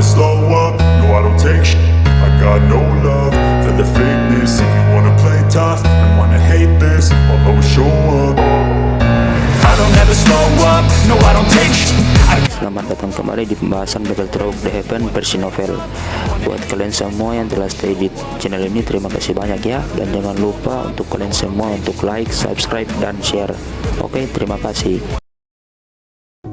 never slow up, no I don't take shit. I got no love for the fakeness. If you wanna play tough and wanna hate this, I'll always show up. I don't ever slow up, no I don't take shit. Selamat datang kembali di pembahasan Battle Through the Heaven versi novel. Buat kalian semua yang telah stay di channel ini, terima kasih banyak ya. Dan jangan lupa untuk kalian semua untuk like, subscribe, dan share. Oke, terima kasih.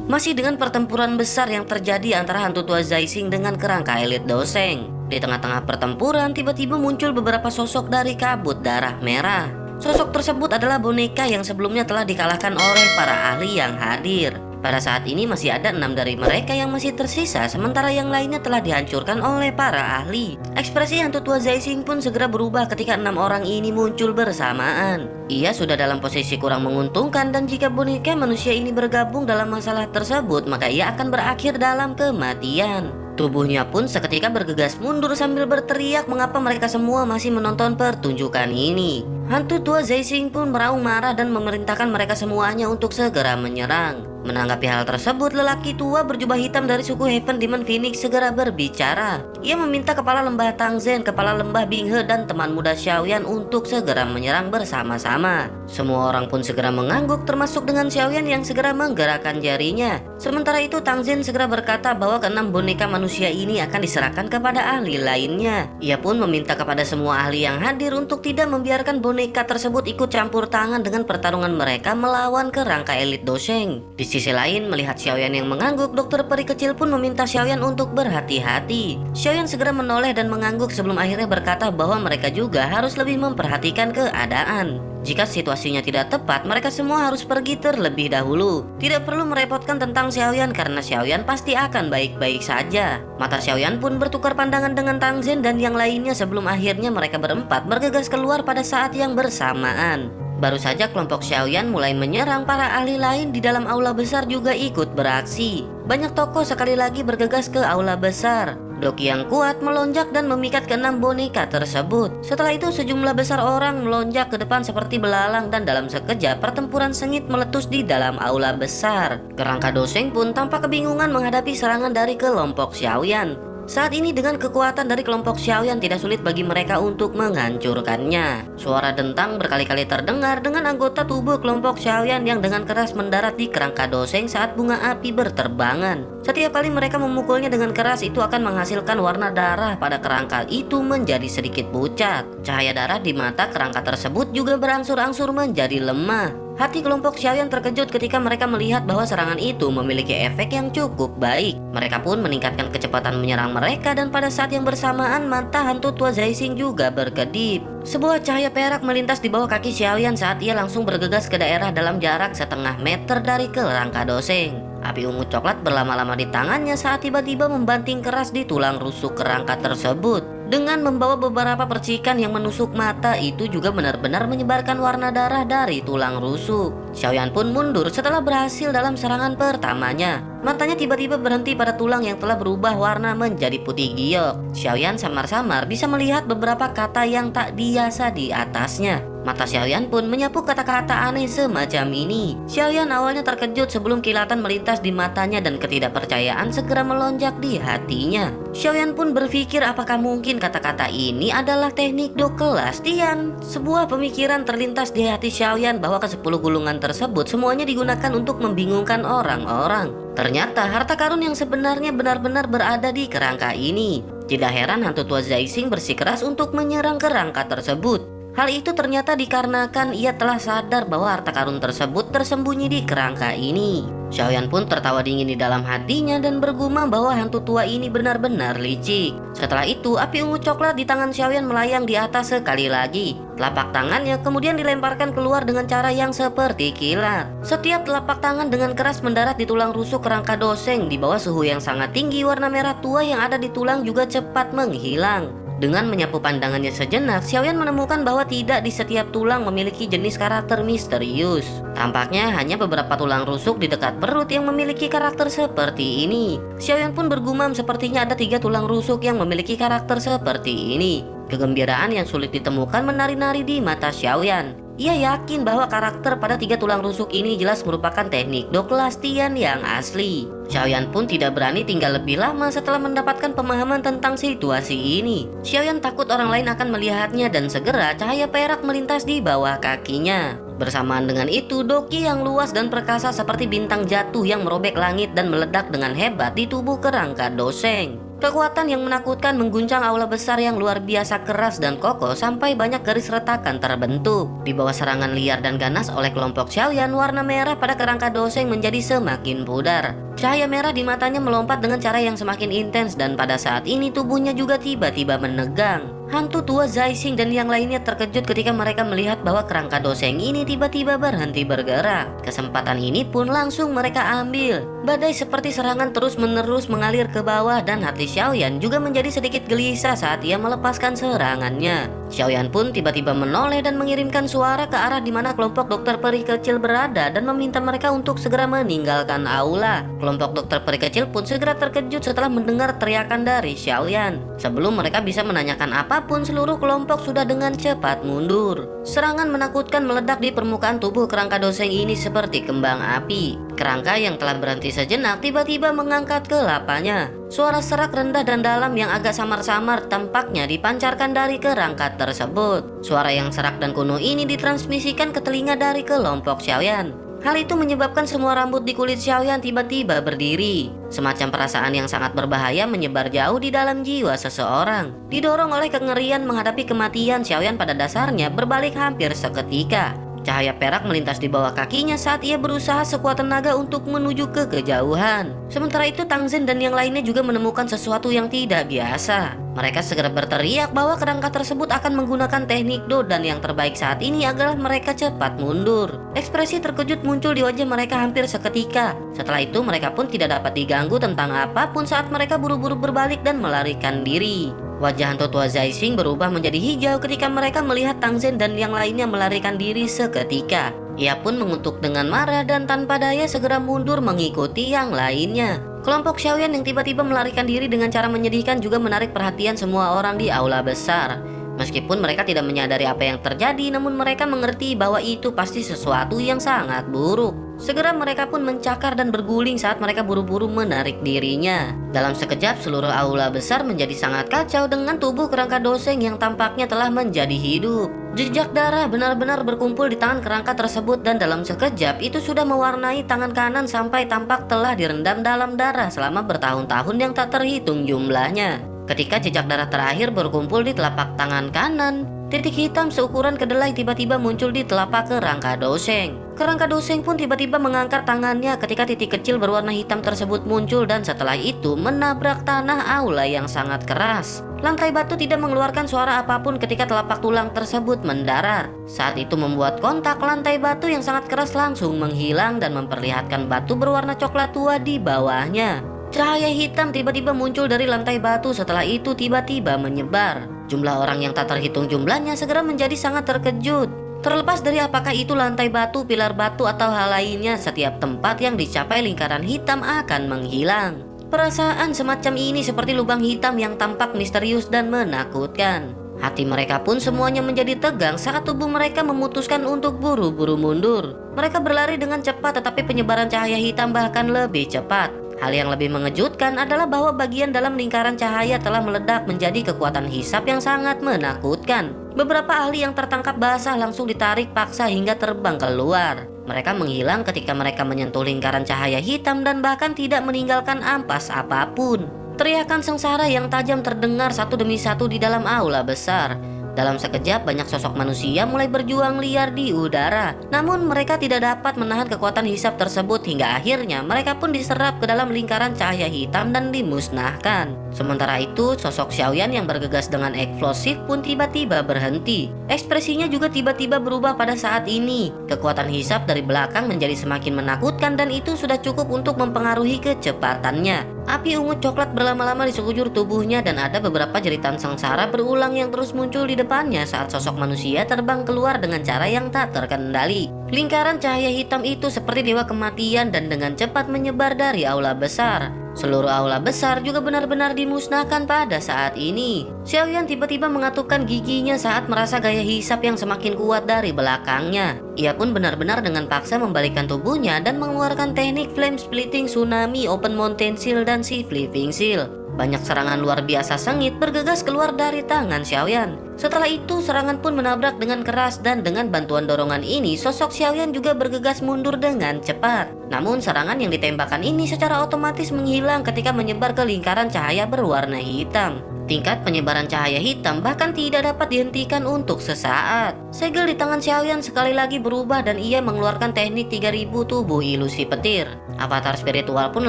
Masih dengan pertempuran besar yang terjadi antara hantu tua Zaising dengan kerangka elit Doseng. Di tengah-tengah pertempuran, tiba-tiba muncul beberapa sosok dari kabut darah merah. Sosok tersebut adalah boneka yang sebelumnya telah dikalahkan oleh para ahli yang hadir. Pada saat ini masih ada 6 dari mereka yang masih tersisa, sementara yang lainnya telah dihancurkan oleh para ahli. Ekspresi hantu tua Zaising pun segera berubah ketika 6 orang ini muncul bersamaan. Ia sudah dalam posisi kurang menguntungkan, dan jika boneka manusia ini bergabung dalam masalah tersebut, maka ia akan berakhir dalam kematian. Tubuhnya pun seketika bergegas mundur sambil berteriak mengapa mereka semua masih menonton pertunjukan ini. Hantu tua Zaising pun meraung marah dan memerintahkan mereka semuanya untuk segera menyerang. Menanggapi hal tersebut, lelaki tua berjubah hitam dari suku Heaven Demon Phoenix segera berbicara. Ia meminta kepala lembah Tangzhen, kepala lembah Binghe, dan teman muda Xiaoyan untuk segera menyerang bersama-sama. Semua orang pun segera mengangguk, termasuk dengan Xiaoyan yang segera menggerakkan jarinya. Sementara itu Tangzhen segera berkata bahwa keenam boneka manusia ini akan diserahkan kepada ahli lainnya. Ia pun meminta kepada semua ahli yang hadir untuk tidak membiarkan boneka tersebut ikut campur tangan dengan pertarungan mereka melawan kerangka elit Doseng. Di sisi lain, melihat Xiaoyan yang mengangguk, dokter peri kecil pun meminta Xiaoyan untuk berhati-hati. Xiaoyan segera menoleh dan mengangguk sebelum akhirnya berkata bahwa mereka juga harus lebih memperhatikan keadaan. Jika situasinya tidak tepat, mereka semua harus pergi terlebih dahulu. Tidak perlu merepotkan tentang Xiaoyan karena Xiaoyan pasti akan baik-baik saja. Mata Xiaoyan pun bertukar pandangan dengan Tangzhen dan yang lainnya sebelum akhirnya mereka berempat bergegas keluar pada saat yang bersamaan. Baru saja kelompok Xiaoyan mulai menyerang, para ahli lain di dalam aula besar juga ikut beraksi. Banyak tokoh sekali lagi bergegas ke aula besar. Doki yang kuat melonjak dan memikat ke-6 boneka tersebut. Setelah itu sejumlah besar orang melonjak ke depan seperti belalang, dan dalam sekejap pertempuran sengit meletus di dalam aula besar. Kerangka Doseng pun tampak kebingungan menghadapi serangan dari kelompok Xiaoyan. Saat ini dengan kekuatan dari kelompok Xiaoyan tidak sulit bagi mereka untuk menghancurkannya. Suara dentang berkali-kali terdengar dengan anggota tubuh kelompok Xiaoyan yang dengan keras mendarat di kerangka Doseng saat bunga api berterbangan. Setiap kali mereka memukulnya dengan keras, itu akan menghasilkan warna darah pada kerangka itu menjadi sedikit pucat. Cahaya darah di mata kerangka tersebut juga berangsur-angsur menjadi lemah. Hati kelompok Xiaoyan terkejut ketika mereka melihat bahwa serangan itu memiliki efek yang cukup baik. Mereka pun meningkatkan kecepatan menyerang mereka, dan pada saat yang bersamaan mata hantu tua Zaising juga berkedip. Sebuah cahaya perak melintas di bawah kaki Xiaoyan saat ia langsung bergegas ke daerah dalam jarak setengah meter dari kerangka Doseng. Api ungu coklat berlama-lama di tangannya saat tiba-tiba membanting keras di tulang rusuk kerangka tersebut. Dengan membawa beberapa percikan yang menusuk mata, itu juga benar-benar menyebarkan warna darah dari tulang rusuk. Xiaoyan pun mundur setelah berhasil dalam serangan pertamanya. Matanya tiba-tiba berhenti pada tulang yang telah berubah warna menjadi putih giok. Xiaoyan samar-samar bisa melihat beberapa kata yang tak biasa di atasnya. Mata Xiaoyan pun menyapu kata-kata aneh semacam ini. Xiaoyan awalnya terkejut sebelum kilatan melintas di matanya dan ketidakpercayaan segera melonjak di hatinya. Xiaoyan pun berpikir apakah mungkin kata-kata ini adalah teknik Do kelas Tian. Sebuah pemikiran terlintas di hati Xiaoyan bahwa ke-10 gulungan tersebut semuanya digunakan untuk membingungkan orang-orang. Ternyata harta karun yang sebenarnya benar-benar berada di kerangka ini. Tidak heran hantu tua Zaising bersikeras untuk menyerang kerangka tersebut. Hal itu ternyata dikarenakan ia telah sadar bahwa harta karun tersebut tersembunyi di kerangka ini. Xiaoyan pun tertawa dingin di dalam hatinya dan bergumam bahwa hantu tua ini benar-benar licik. Setelah itu, api ungu coklat di tangan Xiaoyan melayang di atas sekali lagi. Telapak tangannya kemudian dilemparkan keluar dengan cara yang seperti kilat. Setiap telapak tangan dengan keras mendarat di tulang rusuk kerangka Doseng. Di bawah suhu yang sangat tinggi, warna merah tua yang ada di tulang juga cepat menghilang. Dengan menyapu pandangannya sejenak, Xiaoyan menemukan bahwa tidak di setiap tulang memiliki jenis karakter misterius. Tampaknya hanya beberapa tulang rusuk di dekat perut yang memiliki karakter seperti ini. Xiaoyan pun bergumam sepertinya ada 3 tulang rusuk yang memiliki karakter seperti ini. Kegembiraan yang sulit ditemukan menari-nari di mata Xiaoyan. Ia yakin bahwa karakter pada 3 tulang rusuk ini jelas merupakan teknik Do kelas Tian yang asli. Xiaoyan pun tidak berani tinggal lebih lama setelah mendapatkan pemahaman tentang situasi ini. Xiaoyan takut orang lain akan melihatnya dan segera cahaya perak melintas di bawah kakinya. Bersamaan dengan itu, Doki yang luas dan perkasa seperti bintang jatuh yang merobek langit dan meledak dengan hebat di tubuh kerangka Doseng. Kekuatan yang menakutkan mengguncang aula besar yang luar biasa keras dan kokoh sampai banyak garis retakan terbentuk. Di bawah serangan liar dan ganas oleh kelompok Xiaoyan, warna merah pada kerangka Doseng menjadi semakin pudar. Cahaya merah di matanya melompat dengan cara yang semakin intens dan pada saat ini tubuhnya juga tiba-tiba menegang. Hantu tua Zaising dan yang lainnya terkejut ketika mereka melihat bahwa kerangka Doseng ini tiba-tiba berhenti bergerak. Kesempatan ini pun langsung mereka ambil. Badai seperti serangan terus-menerus mengalir ke bawah dan hati Xiaoyan juga menjadi sedikit gelisah saat ia melepaskan serangannya. Xiaoyan pun tiba-tiba menoleh dan mengirimkan suara ke arah di mana kelompok dokter peri kecil berada dan meminta mereka untuk segera meninggalkan aula. Kelompok dokter peri kecil pun segera terkejut setelah mendengar teriakan dari Xiaoyan. Sebelum mereka bisa menanyakan apapun, seluruh kelompok sudah dengan cepat mundur. Serangan menakutkan meledak di permukaan tubuh kerangka Doseng ini seperti kembang api. Kerangka yang telah berhenti sejenak tiba-tiba mengangkat kelapanya. Suara serak rendah dan dalam yang agak samar-samar tampaknya dipancarkan dari kerangka tersebut. Suara yang serak dan kuno ini ditransmisikan ke telinga dari kelompok Xiaoyan. Hal itu menyebabkan semua rambut di kulit Xiaoyan tiba-tiba berdiri. Semacam perasaan yang sangat berbahaya menyebar jauh di dalam jiwa seseorang. Didorong oleh kengerian menghadapi kematian, Xiaoyan pada dasarnya berbalik hampir seketika. Cahaya perak melintas di bawah kakinya saat ia berusaha sekuat tenaga untuk menuju ke kejauhan. Sementara itu Tang Zhen dan yang lainnya juga menemukan sesuatu yang tidak biasa. Mereka segera berteriak bahwa kerangka tersebut akan menggunakan teknik Do dan yang terbaik saat ini adalah mereka cepat mundur. Ekspresi terkejut muncul di wajah mereka hampir seketika. Setelah itu mereka pun tidak dapat diganggu tentang apapun saat mereka buru-buru berbalik dan melarikan diri. Wajah hantu tua Zaising berubah menjadi hijau ketika mereka melihat Tang Zhen dan yang lainnya melarikan diri seketika. Ia pun mengutuk dengan marah dan tanpa daya segera mundur mengikuti yang lainnya. Kelompok Xiaoyan yang tiba-tiba melarikan diri dengan cara menyedihkan juga menarik perhatian semua orang di aula besar. Meskipun mereka tidak menyadari apa yang terjadi, namun mereka mengerti bahwa itu pasti sesuatu yang sangat buruk. Segera mereka pun mencakar dan berguling saat mereka buru-buru menarik dirinya. Dalam sekejap seluruh aula besar menjadi sangat kacau dengan tubuh kerangka Doseng yang tampaknya telah menjadi hidup. Jejak darah benar-benar berkumpul di tangan kerangka tersebut dan dalam sekejap itu sudah mewarnai tangan kanan sampai tampak telah direndam dalam darah selama bertahun-tahun yang tak terhitung jumlahnya. Ketika jejak darah terakhir berkumpul di telapak tangan kanan, titik hitam seukuran kedelai tiba-tiba muncul di telapak kerangka Doseng. Kerangka Doseng pun tiba-tiba mengangkat tangannya ketika titik kecil berwarna hitam tersebut muncul dan setelah itu menabrak tanah aula yang sangat keras. Lantai batu tidak mengeluarkan suara apapun ketika telapak tulang tersebut mendarat. Saat itu membuat kontak, lantai batu yang sangat keras langsung menghilang dan memperlihatkan batu berwarna coklat tua di bawahnya. Cahaya hitam tiba-tiba muncul dari lantai batu, setelah itu tiba-tiba menyebar. Jumlah orang yang tak terhitung jumlahnya segera menjadi sangat terkejut. Terlepas dari apakah itu lantai batu, pilar batu, atau hal lainnya, setiap tempat yang dicapai lingkaran hitam akan menghilang. Perasaan semacam ini seperti lubang hitam yang tampak misterius dan menakutkan. Hati mereka pun semuanya menjadi tegang saat tubuh mereka memutuskan untuk buru-buru mundur. Mereka berlari dengan cepat tetapi penyebaran cahaya hitam bahkan lebih cepat. Hal yang lebih mengejutkan adalah bahwa bagian dalam lingkaran cahaya telah meledak menjadi kekuatan hisap yang sangat menakutkan. Beberapa ahli yang tertangkap basah langsung ditarik paksa hingga terbang keluar. Mereka menghilang ketika mereka menyentuh lingkaran cahaya hitam dan bahkan tidak meninggalkan ampas apapun. Teriakan sengsara yang tajam terdengar satu demi satu di dalam aula besar. Dalam sekejap banyak sosok manusia mulai berjuang liar di udara. Namun mereka tidak dapat menahan kekuatan hisap tersebut hingga akhirnya mereka pun diserap ke dalam lingkaran cahaya hitam dan dimusnahkan. Sementara itu sosok Xiaoyan yang bergegas dengan eksplosif pun tiba-tiba berhenti. Ekspresinya juga tiba-tiba berubah pada saat ini. Kekuatan hisap dari belakang menjadi semakin menakutkan dan itu sudah cukup untuk mempengaruhi kecepatannya. Api ungu coklat berlama-lama di sekujur tubuhnya dan ada beberapa jeritan sengsara berulang yang terus muncul di depannya saat sosok manusia terbang keluar dengan cara yang tak terkendali. Lingkaran cahaya hitam itu seperti dewa kematian dan dengan cepat menyebar dari aula besar. Seluruh aula besar juga benar-benar dimusnahkan pada saat ini. Xiaoyan tiba-tiba mengatupkan giginya saat merasa gaya hisap yang semakin kuat dari belakangnya. Ia pun benar-benar dengan paksa membalikkan tubuhnya dan mengeluarkan teknik Flame Splitting Tsunami, Open Mountain Seal, dan Sea Flipping Seal. Banyak serangan luar biasa sengit bergegas keluar dari tangan Xiaoyan. Setelah itu serangan pun menabrak dengan keras dan dengan bantuan dorongan ini sosok Xiaoyan juga bergegas mundur dengan cepat. Namun serangan yang ditembakkan ini secara otomatis menghilang ketika menyebar ke lingkaran cahaya berwarna hitam. Tingkat penyebaran cahaya hitam bahkan tidak dapat dihentikan untuk sesaat. Segel di tangan Xiaoyan sekali lagi berubah dan ia mengeluarkan teknik 3000 tubuh ilusi petir. Avatar spiritual pun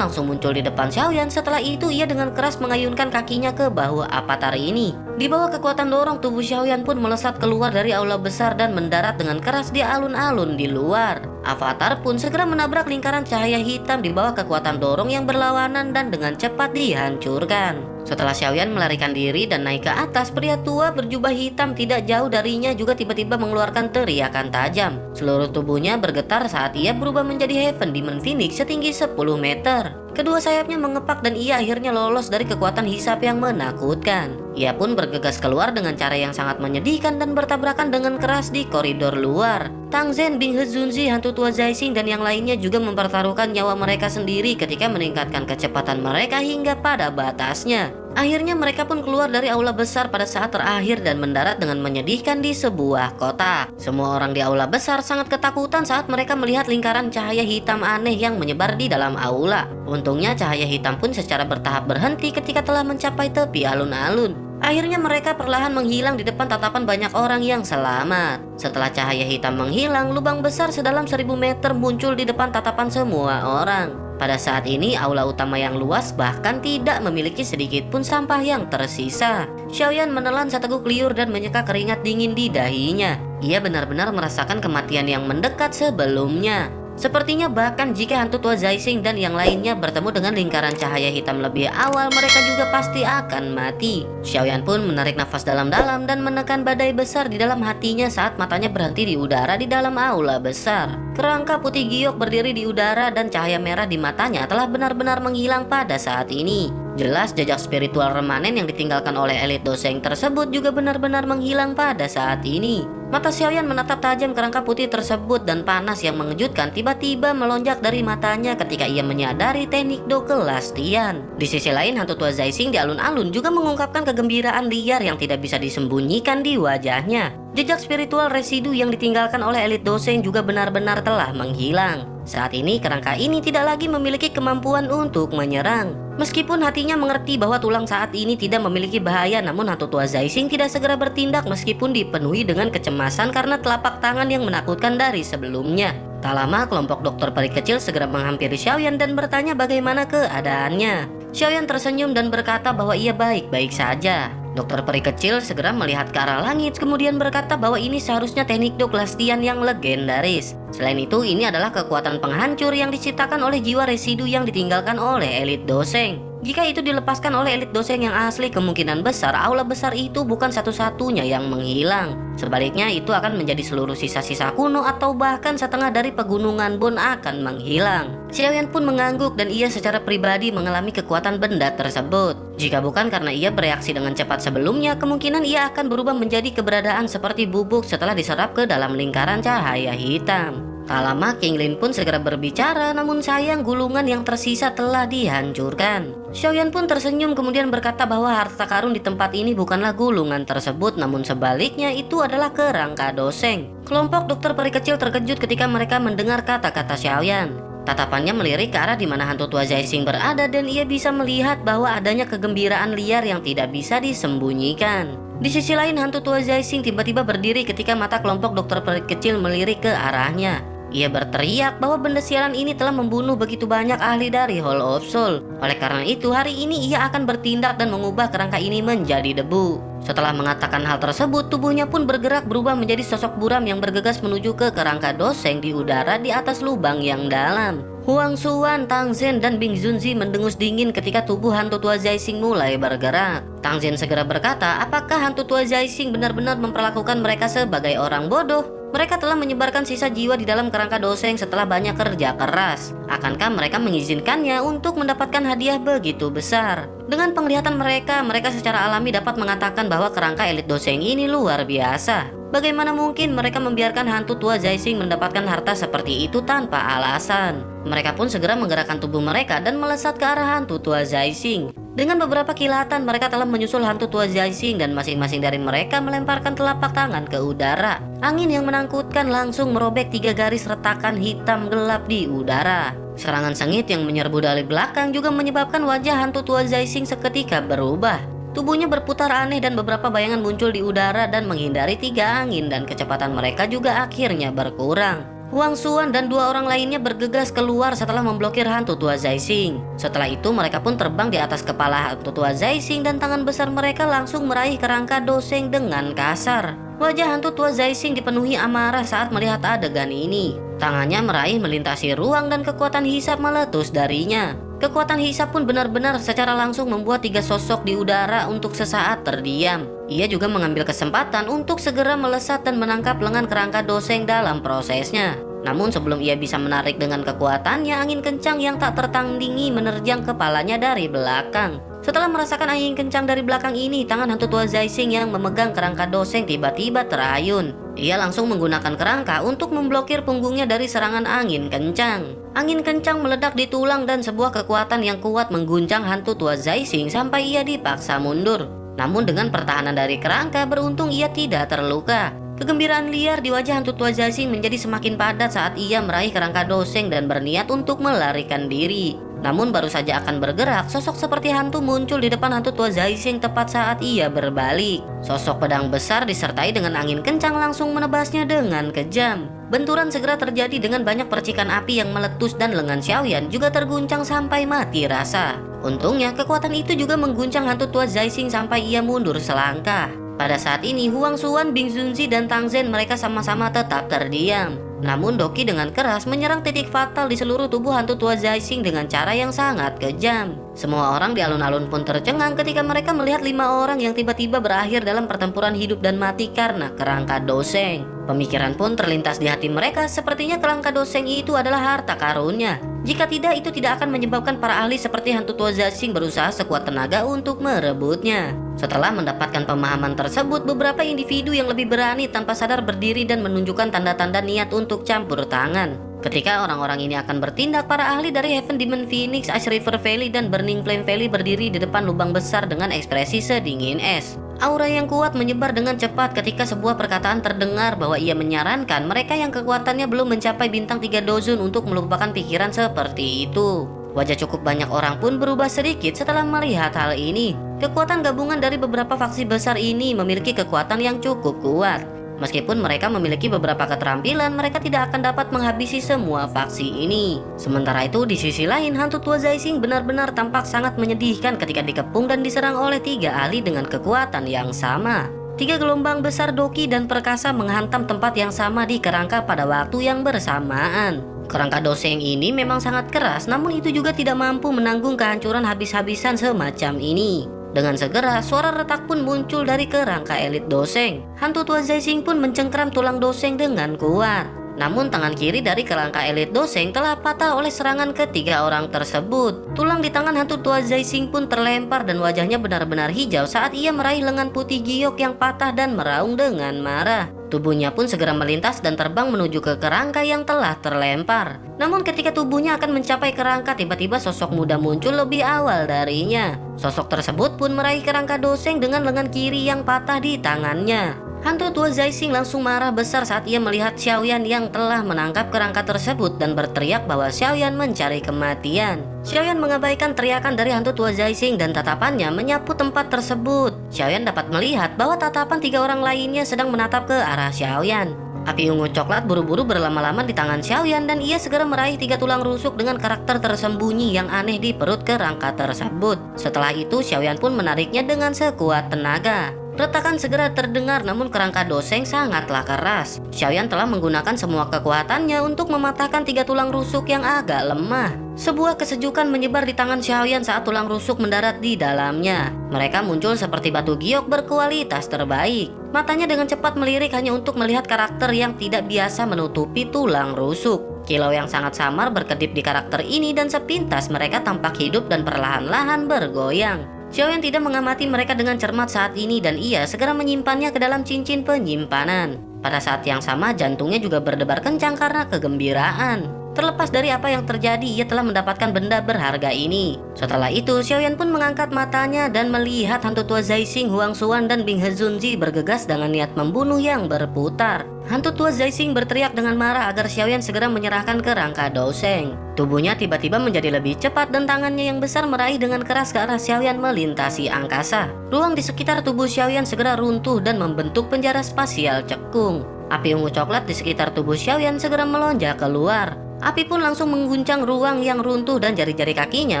langsung muncul di depan Xiaoyan. Setelah itu ia dengan keras mengayunkan kakinya ke bahu avatar ini. Di bawah kekuatan dorong, tubuh Xiaoyan pun melesat keluar dari aula besar dan mendarat dengan keras di alun-alun di luar. Avatar pun segera menabrak lingkaran cahaya hitam di bawah kekuatan dorong yang berlawanan dan dengan cepat dihancurkan. Setelah Xiaoyan melarikan diri dan naik ke atas, pria tua berjubah hitam tidak jauh darinya juga tiba-tiba mengeluarkan teriakan tajam. Seluruh tubuhnya bergetar saat ia berubah menjadi Heaven Demon Phoenix setinggi 10 meter. Kedua sayapnya mengepak dan ia akhirnya lolos dari kekuatan hisap yang menakutkan. Ia pun bergegas keluar dengan cara yang sangat menyedihkan dan bertabrakan dengan keras di koridor luar. Tang Zhen, Bing He Zunzi, hantu tua Zaising dan yang lainnya juga mempertaruhkan nyawa mereka sendiri ketika meningkatkan kecepatan mereka hingga pada batasnya. Akhirnya mereka pun keluar dari aula besar pada saat terakhir dan mendarat dengan menyedihkan di sebuah kota. Semua orang di aula besar sangat ketakutan saat mereka melihat lingkaran cahaya hitam aneh yang menyebar di dalam aula. Untungnya cahaya hitam pun secara bertahap berhenti ketika telah mencapai tepi alun-alun. Akhirnya mereka perlahan menghilang di depan tatapan banyak orang yang selamat. Setelah cahaya hitam menghilang, lubang besar sedalam 1000 meter muncul di depan tatapan semua orang. Pada saat ini aula utama yang luas bahkan tidak memiliki sedikit pun sampah yang tersisa. Xiaoyan menelan seteguk liur dan menyeka keringat dingin di dahinya. Ia benar-benar merasakan kematian yang mendekat sebelumnya. Sepertinya bahkan jika hantu tua Zaising dan yang lainnya bertemu dengan lingkaran cahaya hitam lebih awal, mereka juga pasti akan mati. Xiaoyan pun menarik nafas dalam-dalam dan menekan badai besar di dalam hatinya saat matanya berhenti di udara di dalam aula besar. Kerangka putih giok berdiri di udara dan cahaya merah di matanya telah benar-benar menghilang pada saat ini. Jelas jejak spiritual remanen yang ditinggalkan oleh elit Doseng tersebut juga benar-benar menghilang pada saat ini. Mata Xiaoyan menatap tajam kerangka putih tersebut dan panas yang mengejutkan tiba-tiba melonjak dari matanya ketika ia menyadari teknik Do kelas Tian. Di sisi lain, hantu tua Zaising di alun-alun juga mengungkapkan kegembiraan liar yang tidak bisa disembunyikan di wajahnya. Jejak spiritual residu yang ditinggalkan oleh elit Doseng juga benar-benar telah menghilang. Saat ini kerangka ini tidak lagi memiliki kemampuan untuk menyerang. Meskipun hatinya mengerti bahwa tulang saat ini tidak memiliki bahaya, namun hantu tua Zaising tidak segera bertindak meskipun dipenuhi dengan kecemasan karena telapak tangan yang menakutkan dari sebelumnya. Tak lama kelompok dokter peri kecil segera menghampiri Xiaoyan dan bertanya bagaimana keadaannya. Xiaoyan tersenyum dan berkata bahwa ia baik-baik saja. Dokter peri kecil segera melihat ke arah langit kemudian berkata bahwa ini seharusnya teknik Do kelas Tian yang legendaris. Selain itu, ini adalah kekuatan penghancur yang diciptakan oleh jiwa residu yang ditinggalkan oleh elit Doseng. Jika itu dilepaskan oleh elit Doseng yang asli, kemungkinan besar aula besar itu bukan satu-satunya yang menghilang. Sebaliknya, itu akan menjadi seluruh sisa-sisa kuno atau bahkan setengah dari pegunungan Bon akan menghilang. Xiaoyan pun mengangguk dan ia secara pribadi mengalami kekuatan benda tersebut. Jika bukan karena ia bereaksi dengan cepat sebelumnya, kemungkinan ia akan berubah menjadi keberadaan seperti bubuk setelah diserap ke dalam lingkaran cahaya hitam. Tak lama King Lin pun segera berbicara, namun sayang gulungan yang tersisa telah dihancurkan. Xiaoyan pun tersenyum kemudian berkata bahwa harta karun di tempat ini bukanlah gulungan tersebut, namun sebaliknya itu adalah kerangka Doseng. Kelompok dokter peri kecil terkejut ketika mereka mendengar kata-kata Xiaoyan. Tatapannya melirik ke arah di mana hantu tua Zaising berada dan ia bisa melihat bahwa adanya kegembiraan liar yang tidak bisa disembunyikan. Di sisi lain, hantu tua Zaising tiba-tiba berdiri ketika mata kelompok dokter peri kecil melirik ke arahnya. Ia berteriak bahwa benda sialan ini telah membunuh begitu banyak ahli dari Hall of Soul. Oleh karena itu, hari ini ia akan bertindak dan mengubah kerangka ini menjadi debu. Setelah mengatakan hal tersebut, tubuhnya pun bergerak berubah menjadi sosok buram yang bergegas menuju ke kerangka Doseng di udara di atas lubang yang dalam. Huang Xuan, Tang Zhen, dan Bing Zunzi mendengus dingin ketika tubuh hantu tua Zaising mulai bergerak. Tang Zhen segera berkata, apakah hantu tua Zaising benar-benar memperlakukan mereka sebagai orang bodoh? Mereka telah menyebarkan sisa jiwa di dalam kerangka doseng setelah banyak kerja keras. Akankah mereka mengizinkannya untuk mendapatkan hadiah begitu besar? Dengan penglihatan mereka secara alami dapat mengatakan bahwa kerangka elit doseng ini luar biasa. Bagaimana mungkin mereka membiarkan hantu tua Zaising mendapatkan harta seperti itu tanpa alasan? Mereka pun segera menggerakkan tubuh mereka dan melesat ke arah hantu tua Zaising. Dengan beberapa kilatan mereka telah menyusul hantu tua Zaising dan masing-masing dari mereka melemparkan telapak tangan ke udara. Angin yang menakutkan langsung merobek 3 garis retakan hitam gelap di udara. Serangan sengit yang menyerbu dari belakang juga menyebabkan wajah hantu tua Zaising seketika berubah. Tubuhnya berputar aneh dan beberapa bayangan muncul di udara dan menghindari 3 angin, dan kecepatan mereka juga akhirnya berkurang. Huang Xuan dan 2 orang lainnya bergegas keluar setelah memblokir hantu tua Zaising. Setelah itu mereka pun terbang di atas kepala hantu tua Zaising dan tangan besar mereka langsung meraih kerangka doseng dengan kasar. Wajah hantu tua Zaising dipenuhi amarah saat melihat adegan ini. Tangannya meraih melintasi ruang dan kekuatan hisap meletus darinya. Kekuatan hisap pun benar-benar secara langsung membuat 3 sosok di udara untuk sesaat terdiam. Ia juga mengambil kesempatan untuk segera melesat dan menangkap lengan kerangka doseng dalam prosesnya. Namun sebelum ia bisa menarik dengan kekuatannya, angin kencang yang tak tertandingi menerjang kepalanya dari belakang. Setelah merasakan angin kencang dari belakang ini, tangan hantu tua Zaising yang memegang kerangka doseng tiba-tiba terayun. Ia langsung menggunakan kerangka untuk memblokir punggungnya dari serangan angin kencang. Angin kencang meledak di tulang dan sebuah kekuatan yang kuat mengguncang hantu tua Zaising sampai ia dipaksa mundur. Namun dengan pertahanan dari kerangka, beruntung ia tidak terluka. Kegembiraan liar di wajah hantu tua Zaising menjadi semakin padat saat ia meraih kerangka doseng dan berniat untuk melarikan diri. Namun baru saja akan bergerak, sosok seperti hantu muncul di depan hantu tua Zaising tepat saat ia berbalik. Sosok pedang besar disertai dengan angin kencang langsung menebasnya dengan kejam. Benturan segera terjadi dengan banyak percikan api yang meletus dan lengan Xiaoyan juga terguncang sampai mati rasa. Untungnya kekuatan itu juga mengguncang hantu tua Zaising sampai ia mundur selangkah. Pada saat ini Huang Xuan, Bing Zunzi, dan Tang Zhen mereka sama-sama tetap terdiam. Namun Doki dengan keras menyerang titik fatal di seluruh tubuh hantu tua Zaising dengan cara yang sangat kejam. Semua orang di alun-alun pun tercengang ketika mereka melihat 5 orang yang tiba-tiba berakhir dalam pertempuran hidup dan mati karena kerangka doseng. Pemikiran pun terlintas di hati mereka, sepertinya kerangka doseng itu adalah harta karunnya. Jika tidak, itu tidak akan menyebabkan para ahli seperti hantu tua Zaising berusaha sekuat tenaga untuk merebutnya. Setelah mendapatkan pemahaman tersebut, beberapa individu yang lebih berani tanpa sadar berdiri dan menunjukkan tanda-tanda niat untuk campur tangan. Ketika orang-orang ini akan bertindak, para ahli dari Heaven Demon Phoenix, Ice River Valley, dan Burning Flame Valley berdiri di depan lubang besar dengan ekspresi sedingin es. Aura yang kuat menyebar dengan cepat ketika sebuah perkataan terdengar bahwa ia menyarankan mereka yang kekuatannya belum mencapai bintang 3 dozun untuk melupakan pikiran seperti itu. Wajah cukup banyak orang pun berubah sedikit setelah melihat hal ini. Kekuatan gabungan dari beberapa faksi besar ini memiliki kekuatan yang cukup kuat. Meskipun mereka memiliki beberapa keterampilan, mereka tidak akan dapat menghabisi semua faksi ini. Sementara itu, di sisi lain, hantu tua Zaising benar-benar tampak sangat menyedihkan ketika dikepung dan diserang oleh 3 ahli dengan kekuatan yang sama. 3 gelombang besar Doki dan perkasa menghantam tempat yang sama di kerangka pada waktu yang bersamaan. Kerangka doseng ini memang sangat keras, namun itu juga tidak mampu menanggung kehancuran habis-habisan semacam ini. Dengan segera, suara retak pun muncul dari kerangka elit doseng. Hantu tua Zaising pun mencengkram tulang doseng dengan kuat. Namun tangan kiri dari kerangka elit doseng telah patah oleh serangan ketiga orang tersebut. Tulang di tangan hantu tua Zaising pun terlempar dan wajahnya benar-benar hijau saat ia meraih lengan putih giok yang patah dan meraung dengan marah. Tubuhnya pun segera melintas dan terbang menuju ke kerangka yang telah terlempar. Namun ketika tubuhnya akan mencapai kerangka, tiba-tiba sosok muda muncul lebih awal darinya. Sosok tersebut pun meraih kerangka doseng dengan lengan kiri yang patah di tangannya. Hantu tua Zaising langsung marah besar saat ia melihat Xiaoyan yang telah menangkap kerangka tersebut dan berteriak bahwa Xiaoyan mencari kematian. Xiaoyan mengabaikan teriakan dari hantu tua Zaising dan tatapannya menyapu tempat tersebut. Xiaoyan dapat melihat bahwa tatapan 3 orang lainnya sedang menatap ke arah Xiaoyan. Api ungu coklat buru-buru berlama-lama di tangan Xiaoyan dan ia segera meraih 3 tulang rusuk dengan karakter tersembunyi yang aneh di perut kerangka tersebut. Setelah itu Xiaoyan pun menariknya dengan sekuat tenaga. Retakan segera terdengar, namun kerangka doseng sangatlah keras. Xiaoyan telah menggunakan semua kekuatannya untuk mematahkan 3 tulang rusuk yang agak lemah. Sebuah kesejukan menyebar di tangan Xiaoyan saat tulang rusuk mendarat di dalamnya. Mereka muncul seperti batu giok berkualitas terbaik. Matanya dengan cepat melirik hanya untuk melihat karakter yang tidak biasa menutupi tulang rusuk. Kilau yang sangat samar berkedip di karakter ini dan sepintas mereka tampak hidup dan perlahan-lahan bergoyang. Xiaoyan tidak mengamati mereka dengan cermat saat ini dan ia segera menyimpannya ke dalam cincin penyimpanan. Pada saat yang sama jantungnya juga berdebar kencang karena kegembiraan. Terlepas dari apa yang terjadi, ia telah mendapatkan benda berharga ini. Setelah itu, Xiaoyan pun mengangkat matanya dan melihat hantu tua Zaixing, Huang Xuan, dan Bing Hezunzi bergegas dengan niat membunuh yang berputar. Hantu tua Zaixing berteriak dengan marah agar Xiaoyan segera menyerahkan kerangka doseng. Tubuhnya tiba-tiba menjadi lebih cepat dan tangannya yang besar meraih dengan keras ke arah Xiaoyan melintasi angkasa. Ruang di sekitar tubuh Xiaoyan segera runtuh dan membentuk penjara spasial cekung. Api ungu coklat di sekitar tubuh Xiaoyan segera melonjak keluar. Api pun langsung mengguncang ruang yang runtuh dan jari-jari kakinya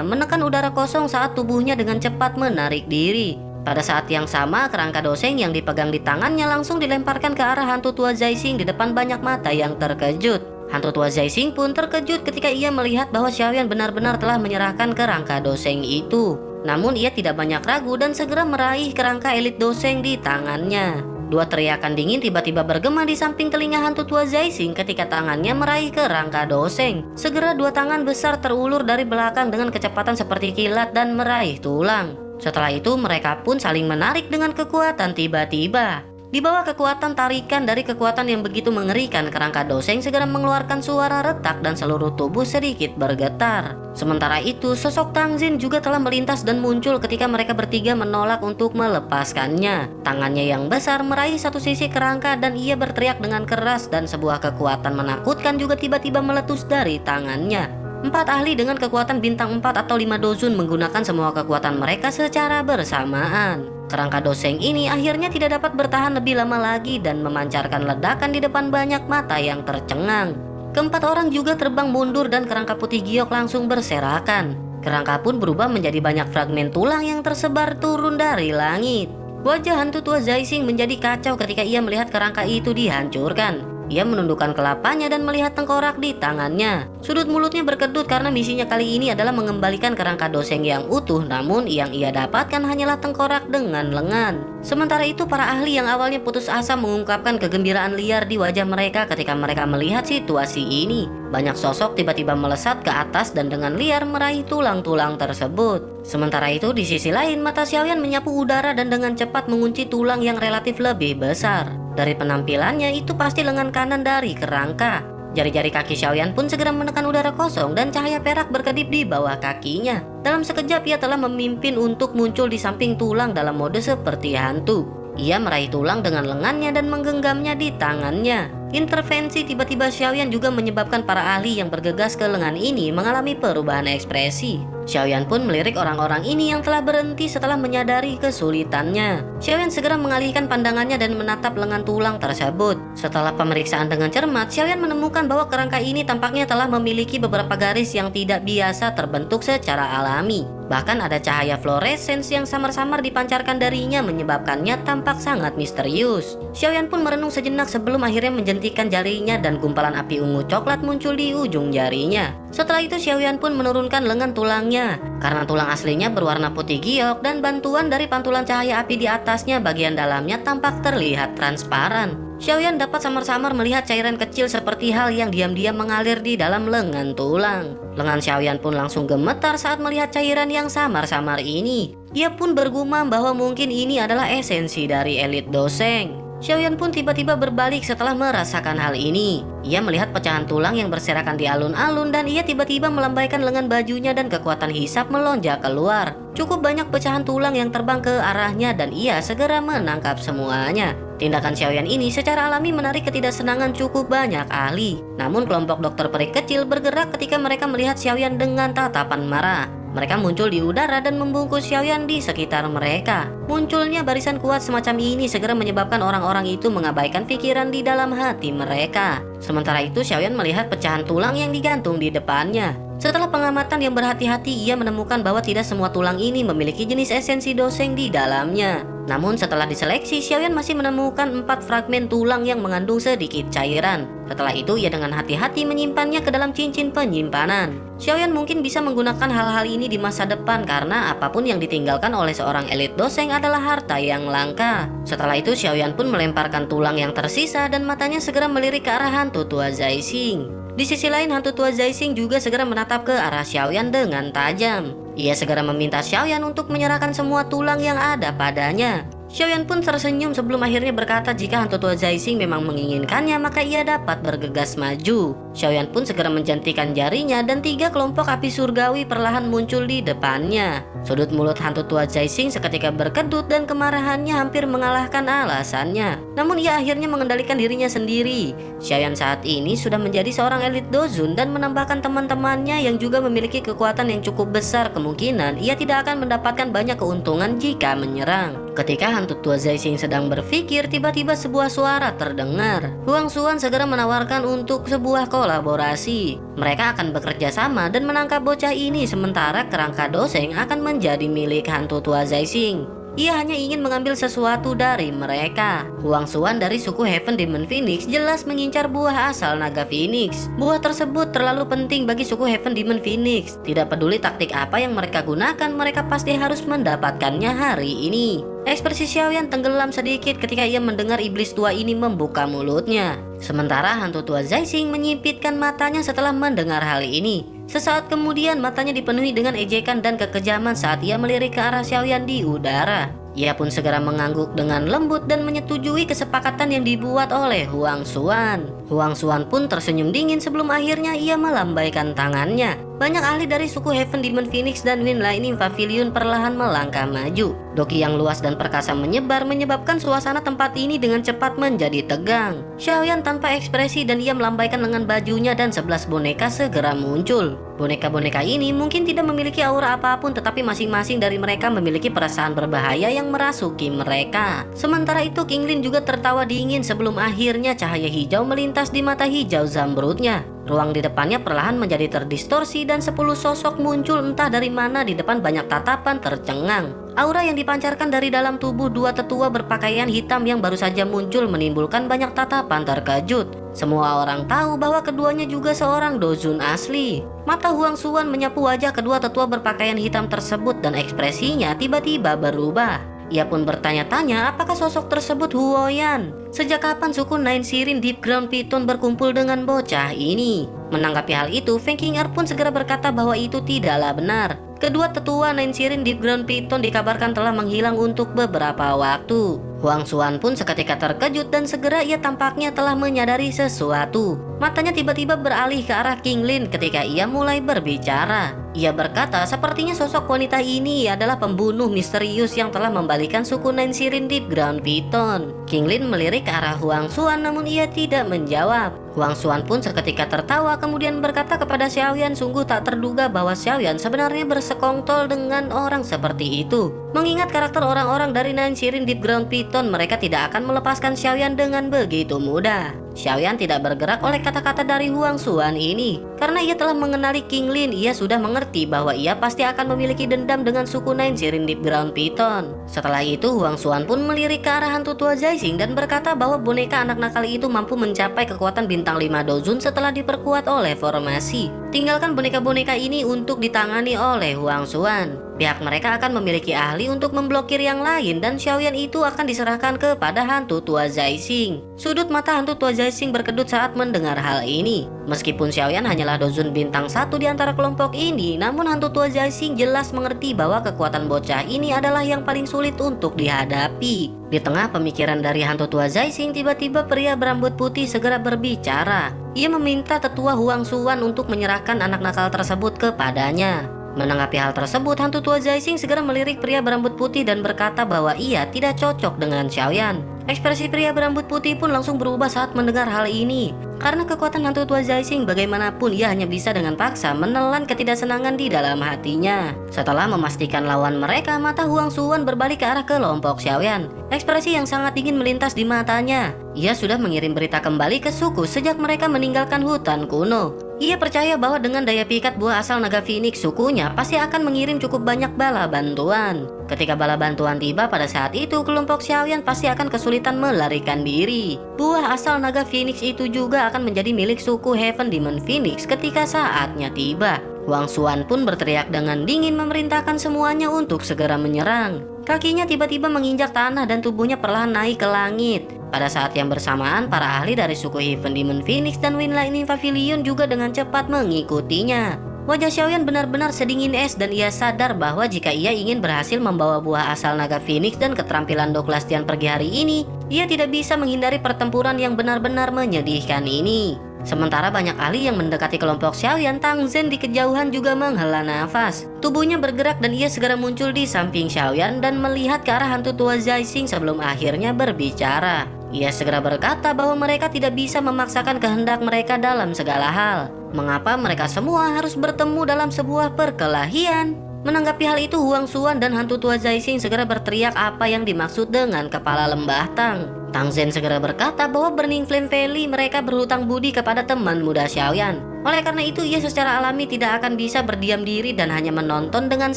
menekan udara kosong saat tubuhnya dengan cepat menarik diri. Pada saat yang sama, kerangka doseng yang dipegang di tangannya langsung dilemparkan ke arah hantu tua Zaixing di depan banyak mata yang terkejut. Hantu tua Zaixing pun terkejut ketika ia melihat bahwa Xiaoyan benar-benar telah menyerahkan kerangka doseng itu. Namun ia tidak banyak ragu dan segera meraih kerangka elit doseng di tangannya. Dua teriakan dingin tiba-tiba bergema di samping telinga hantu tua Zaixing ketika tangannya meraih kerangka doseng. Segera 2 tangan besar terulur dari belakang dengan kecepatan seperti kilat dan meraih tulang. Setelah itu mereka pun saling menarik dengan kekuatan tiba-tiba. Di bawah kekuatan tarikan dari kekuatan yang begitu mengerikan, kerangka doseng segera mengeluarkan suara retak dan seluruh tubuh sedikit bergetar. Sementara itu, sosok Tang Xin juga telah melintas dan muncul ketika mereka bertiga menolak untuk melepaskannya. Tangannya yang besar meraih satu sisi kerangka dan ia berteriak dengan keras dan sebuah kekuatan menakutkan juga tiba-tiba meletus dari tangannya. 4 ahli dengan kekuatan bintang 4 atau 5 dozun menggunakan semua kekuatan mereka secara bersamaan. Kerangka doseng ini akhirnya tidak dapat bertahan lebih lama lagi dan memancarkan ledakan di depan banyak mata yang tercengang. Keempat orang juga terbang mundur dan kerangka putih giok langsung berserakan. Kerangka pun berubah menjadi banyak fragmen tulang yang tersebar turun dari langit. Wajah hantu tua Zaixing menjadi kacau ketika ia melihat kerangka itu dihancurkan. Ia menundukkan kelapanya dan melihat tengkorak di tangannya. Sudut mulutnya berkedut karena misinya kali ini adalah mengembalikan kerangka doseng yang utuh, namun yang ia dapatkan hanyalah tengkorak dengan lengan. Sementara itu para ahli yang awalnya putus asa mengungkapkan kegembiraan liar di wajah mereka ketika mereka melihat situasi ini. Banyak sosok tiba-tiba melesat ke atas dan dengan liar meraih tulang-tulang tersebut. Sementara itu di sisi lain mata Xiaoyan menyapu udara dan dengan cepat mengunci tulang yang relatif lebih besar. Dari penampilannya itu pasti lengan kanan dari kerangka. Jari-jari kaki Xiaoyan pun segera menekan udara kosong dan cahaya perak berkedip di bawah kakinya. Dalam sekejap ia telah memimpin untuk muncul di samping tulang dalam mode seperti hantu. Ia meraih tulang dengan lengannya dan menggenggamnya di tangannya. Intervensi tiba-tiba Xiaoyan juga menyebabkan para ahli yang bergegas ke lengan ini mengalami perubahan ekspresi. Xiaoyan pun melirik orang-orang ini yang telah berhenti setelah menyadari kesulitannya. Xiaoyan segera mengalihkan pandangannya dan menatap lengan tulang tersebut. Setelah pemeriksaan dengan cermat, Xiaoyan menemukan bahwa kerangka ini tampaknya telah memiliki beberapa garis yang tidak biasa terbentuk secara alami. Bahkan ada cahaya fluoresens yang samar-samar dipancarkan darinya menyebabkannya tampak sangat misterius. Xiaoyan pun merenung sejenak sebelum akhirnya menjentikan jarinya dan gumpalan api ungu coklat muncul di ujung jarinya. Setelah itu Xiaoyan pun menurunkan lengan tulangnya. Karena tulang aslinya berwarna putih giok dan bantuan dari pantulan cahaya api di atasnya, bagian dalamnya tampak terlihat transparan. Xiaoyan dapat samar-samar melihat cairan kecil seperti hal yang diam-diam mengalir di dalam lengan tulang. Lengan Xiaoyan pun langsung gemetar saat melihat cairan yang samar-samar ini. Ia pun bergumam bahwa mungkin ini adalah esensi dari elit doseng. Xiaoyan pun tiba-tiba berbalik setelah merasakan hal ini. Ia melihat pecahan tulang yang berserakan di alun-alun dan ia tiba-tiba melambaikan lengan bajunya dan kekuatan hisap melonjak keluar. Cukup banyak pecahan tulang yang terbang ke arahnya dan ia segera menangkap semuanya. Tindakan Xiaoyan ini secara alami menarik ketidaksenangan cukup banyak ahli. Namun kelompok dokter peri kecil bergerak ketika mereka melihat Xiaoyan dengan tatapan marah. Mereka muncul di udara dan membungkus Xiaoyan di sekitar mereka. Munculnya barisan kuat semacam ini segera menyebabkan orang-orang itu mengabaikan pikiran di dalam hati mereka. Sementara itu Xiaoyan melihat pecahan tulang yang digantung di depannya. Setelah pengamatan yang berhati-hati, ia menemukan bahwa tidak semua tulang ini memiliki jenis esensi doseng di dalamnya. Namun setelah diseleksi, Xiaoyan masih menemukan 4 fragmen tulang yang mengandung sedikit cairan. Setelah itu ia dengan hati-hati menyimpannya ke dalam cincin penyimpanan. Xiaoyan mungkin bisa menggunakan hal-hal ini di masa depan karena apapun yang ditinggalkan oleh seorang elit doseng adalah harta yang langka. Setelah itu Xiaoyan pun melemparkan tulang yang tersisa dan matanya segera melirik ke arah hantu tua Zaixing. Di sisi lain, hantu tua Zaixing juga segera menatap ke arah Xiaoyan dengan tajam. Ia segera meminta Xiaoyan untuk menyerahkan semua tulang yang ada padanya. Xiaoyan pun tersenyum sebelum akhirnya berkata jika hantu tua Zaixing memang menginginkannya maka ia dapat bergegas maju. Xiaoyan pun segera menjentikan jarinya dan 3 kelompok api surgawi perlahan muncul di depannya. Sudut mulut hantu tua Zaixing seketika berkedut dan kemarahannya hampir mengalahkan alasannya. Namun ia akhirnya mengendalikan dirinya sendiri. Xiaoyan saat ini sudah menjadi seorang elit dozun dan menambahkan teman-temannya yang juga memiliki kekuatan yang cukup besar, kemungkinan ia tidak akan mendapatkan banyak keuntungan jika menyerang. Ketika hantu tua Zaixing sedang berpikir, tiba-tiba sebuah suara terdengar. Huang Xuan segera menawarkan untuk sebuah kolaborasi. Mereka akan bekerja sama dan menangkap bocah ini sementara kerangka doseng akan menjadi milik hantu tua Zaixing. Ia hanya ingin mengambil sesuatu dari mereka. Huang Xuan dari suku Heaven Demon Phoenix jelas mengincar buah asal naga Phoenix. Buah tersebut terlalu penting bagi suku Heaven Demon Phoenix. Tidak peduli taktik apa yang mereka gunakan, mereka pasti harus mendapatkannya hari ini. Ekspresi Xiaoyan tenggelam sedikit ketika ia mendengar iblis tua ini membuka mulutnya. Sementara hantu tua Zaixing menyipitkan matanya setelah mendengar hal ini. Sesaat kemudian matanya dipenuhi dengan ejekan dan kekejaman saat ia melirik ke arah Xiaoyan di udara. Ia pun segera mengangguk dengan lembut dan menyetujui kesepakatan yang dibuat oleh Huang Xuan. Huang Xuan pun tersenyum dingin sebelum akhirnya ia melambaikan tangannya. Banyak ahli dari suku Heaven Demon Phoenix dan Wind Lightning Pavilion perlahan melangkah maju. Doki yang luas dan perkasa menyebar menyebabkan suasana tempat ini dengan cepat menjadi tegang. Xiaoyan tanpa ekspresi dan ia melambaikan lengan bajunya dan 11 boneka segera muncul. Boneka-boneka ini mungkin tidak memiliki aura apapun, tetapi masing-masing dari mereka memiliki perasaan berbahaya yang merasuki mereka. Sementara itu King Lin juga tertawa dingin sebelum akhirnya cahaya hijau melintas di mata hijau zamrudnya. Ruang di depannya perlahan menjadi terdistorsi dan 10 sosok muncul entah dari mana. Di depan banyak tatapan tercengang. Aura yang dipancarkan dari dalam tubuh 2 tetua berpakaian hitam yang baru saja muncul menimbulkan banyak tatapan terkejut. Semua orang tahu bahwa keduanya juga seorang dozun asli. Mata Huang Xuan menyapu wajah kedua tetua berpakaian hitam tersebut dan ekspresinya tiba-tiba berubah. Ia pun bertanya-tanya apakah sosok tersebut Huoyan. Sejak kapan suku Nine Sirin Deep Ground Python berkumpul dengan bocah ini? Menanggapi hal itu, Feng Qing'er pun segera berkata bahwa itu tidaklah benar. Kedua tetua Nine Sirin Deep Ground Python dikabarkan telah menghilang untuk beberapa waktu. Huang Xuan pun seketika terkejut dan segera ia tampaknya telah menyadari sesuatu. Matanya tiba-tiba beralih ke arah King Lin ketika ia mulai berbicara. Ia berkata sepertinya sosok wanita ini adalah pembunuh misterius yang telah membalikan suku Nine Sirin Deep Ground Python. King Lin melirik ke arah Huang Xuan namun ia tidak menjawab. Huang Xuan pun seketika tertawa kemudian berkata kepada Xiaoyan, sungguh tak terduga bahwa Xiaoyan sebenarnya bersekongkol dengan orang seperti itu. Mengingat karakter orang-orang dari Nine Sirin Deep Ground Python, mereka tidak akan melepaskan Xiaoyan dengan begitu mudah. Xiaoyan tidak bergerak oleh kata-kata dari Huang Xuan ini. Karena ia telah mengenali King Lin, ia sudah mengerti bahwa ia pasti akan memiliki dendam dengan suku Nine Sirin Deep Ground Python. Setelah itu Huang Xuan pun melirik ke arah hantu tua Zaixing dan berkata bahwa boneka anak nakal itu mampu mencapai kekuatan bintang 5 dozun setelah diperkuat oleh formasi. Tinggalkan boneka-boneka ini untuk ditangani oleh Huang Xuan. Pihak mereka akan memiliki ahli untuk memblokir yang lain dan Xiaoyan itu akan diserahkan kepada hantu tua Zaixing. Sudut mata hantu tua Zaixing berkedut saat mendengar hal ini. Meskipun Xiaoyan hanyalah dozun bintang 1 di antara kelompok ini, namun hantu tua Zaixing jelas mengerti bahwa kekuatan bocah ini adalah yang paling sulit untuk dihadapi. Di tengah pemikiran dari hantu tua Zaixing, tiba-tiba pria berambut putih segera berbicara. Ia meminta tetua Huang Xuan untuk menyerahkan anak nakal tersebut kepadanya. Menanggapi hal tersebut, hantu tua Zaising segera melirik pria berambut putih dan berkata bahwa ia tidak cocok dengan Xiaoyan. Ekspresi pria berambut putih pun langsung berubah saat mendengar hal ini. Karena kekuatan hantu tua Zaising, bagaimanapun ia hanya bisa dengan paksa menelan ketidaksenangan di dalam hatinya. Setelah memastikan lawan mereka, mata Huang Xuan berbalik ke arah kelompok Xiaoyan. Ekspresi yang sangat dingin melintas di matanya. Ia sudah mengirim berita kembali ke suku sejak mereka meninggalkan hutan kuno. Ia percaya bahwa dengan daya pikat buah asal naga Phoenix, sukunya pasti akan mengirim cukup banyak bala bantuan. Ketika bala bantuan tiba pada saat itu, kelompok Xiaoyan pasti akan kesulitan melarikan diri. Buah asal naga Phoenix itu juga akan menjadi milik suku Heaven Demon Phoenix ketika saatnya tiba. Huang Xuan pun berteriak dengan dingin memerintahkan semuanya untuk segera menyerang. Kakinya tiba-tiba menginjak tanah dan tubuhnya perlahan naik ke langit. Pada saat yang bersamaan, para ahli dari suku Heaven Demon Phoenix dan Wind Lightning Pavilion juga dengan cepat mengikutinya. Wajah Xiaoyan benar-benar sedingin es dan ia sadar bahwa jika ia ingin berhasil membawa buah asal naga Phoenix dan keterampilan Doclastian pergi hari ini, ia tidak bisa menghindari pertempuran yang benar-benar menyedihkan ini. Sementara banyak ahli yang mendekati kelompok Xiaoyan, Tang Zhen di kejauhan juga menghela nafas. Tubuhnya bergerak dan ia segera muncul di samping Xiaoyan dan melihat ke arah hantu tua Zaising sebelum akhirnya berbicara. Ia segera berkata bahwa mereka tidak bisa memaksakan kehendak mereka dalam segala hal. Mengapa mereka semua harus bertemu dalam sebuah perkelahian? Menanggapi hal itu, Huang Xuan dan hantu tua Zaising segera berteriak apa yang dimaksud dengan kepala lembah Tang. Tang Zhen segera berkata bahwa Burning Flame Valley mereka berhutang budi kepada teman muda Xiaoyan. Oleh karena itu, ia secara alami tidak akan bisa berdiam diri dan hanya menonton dengan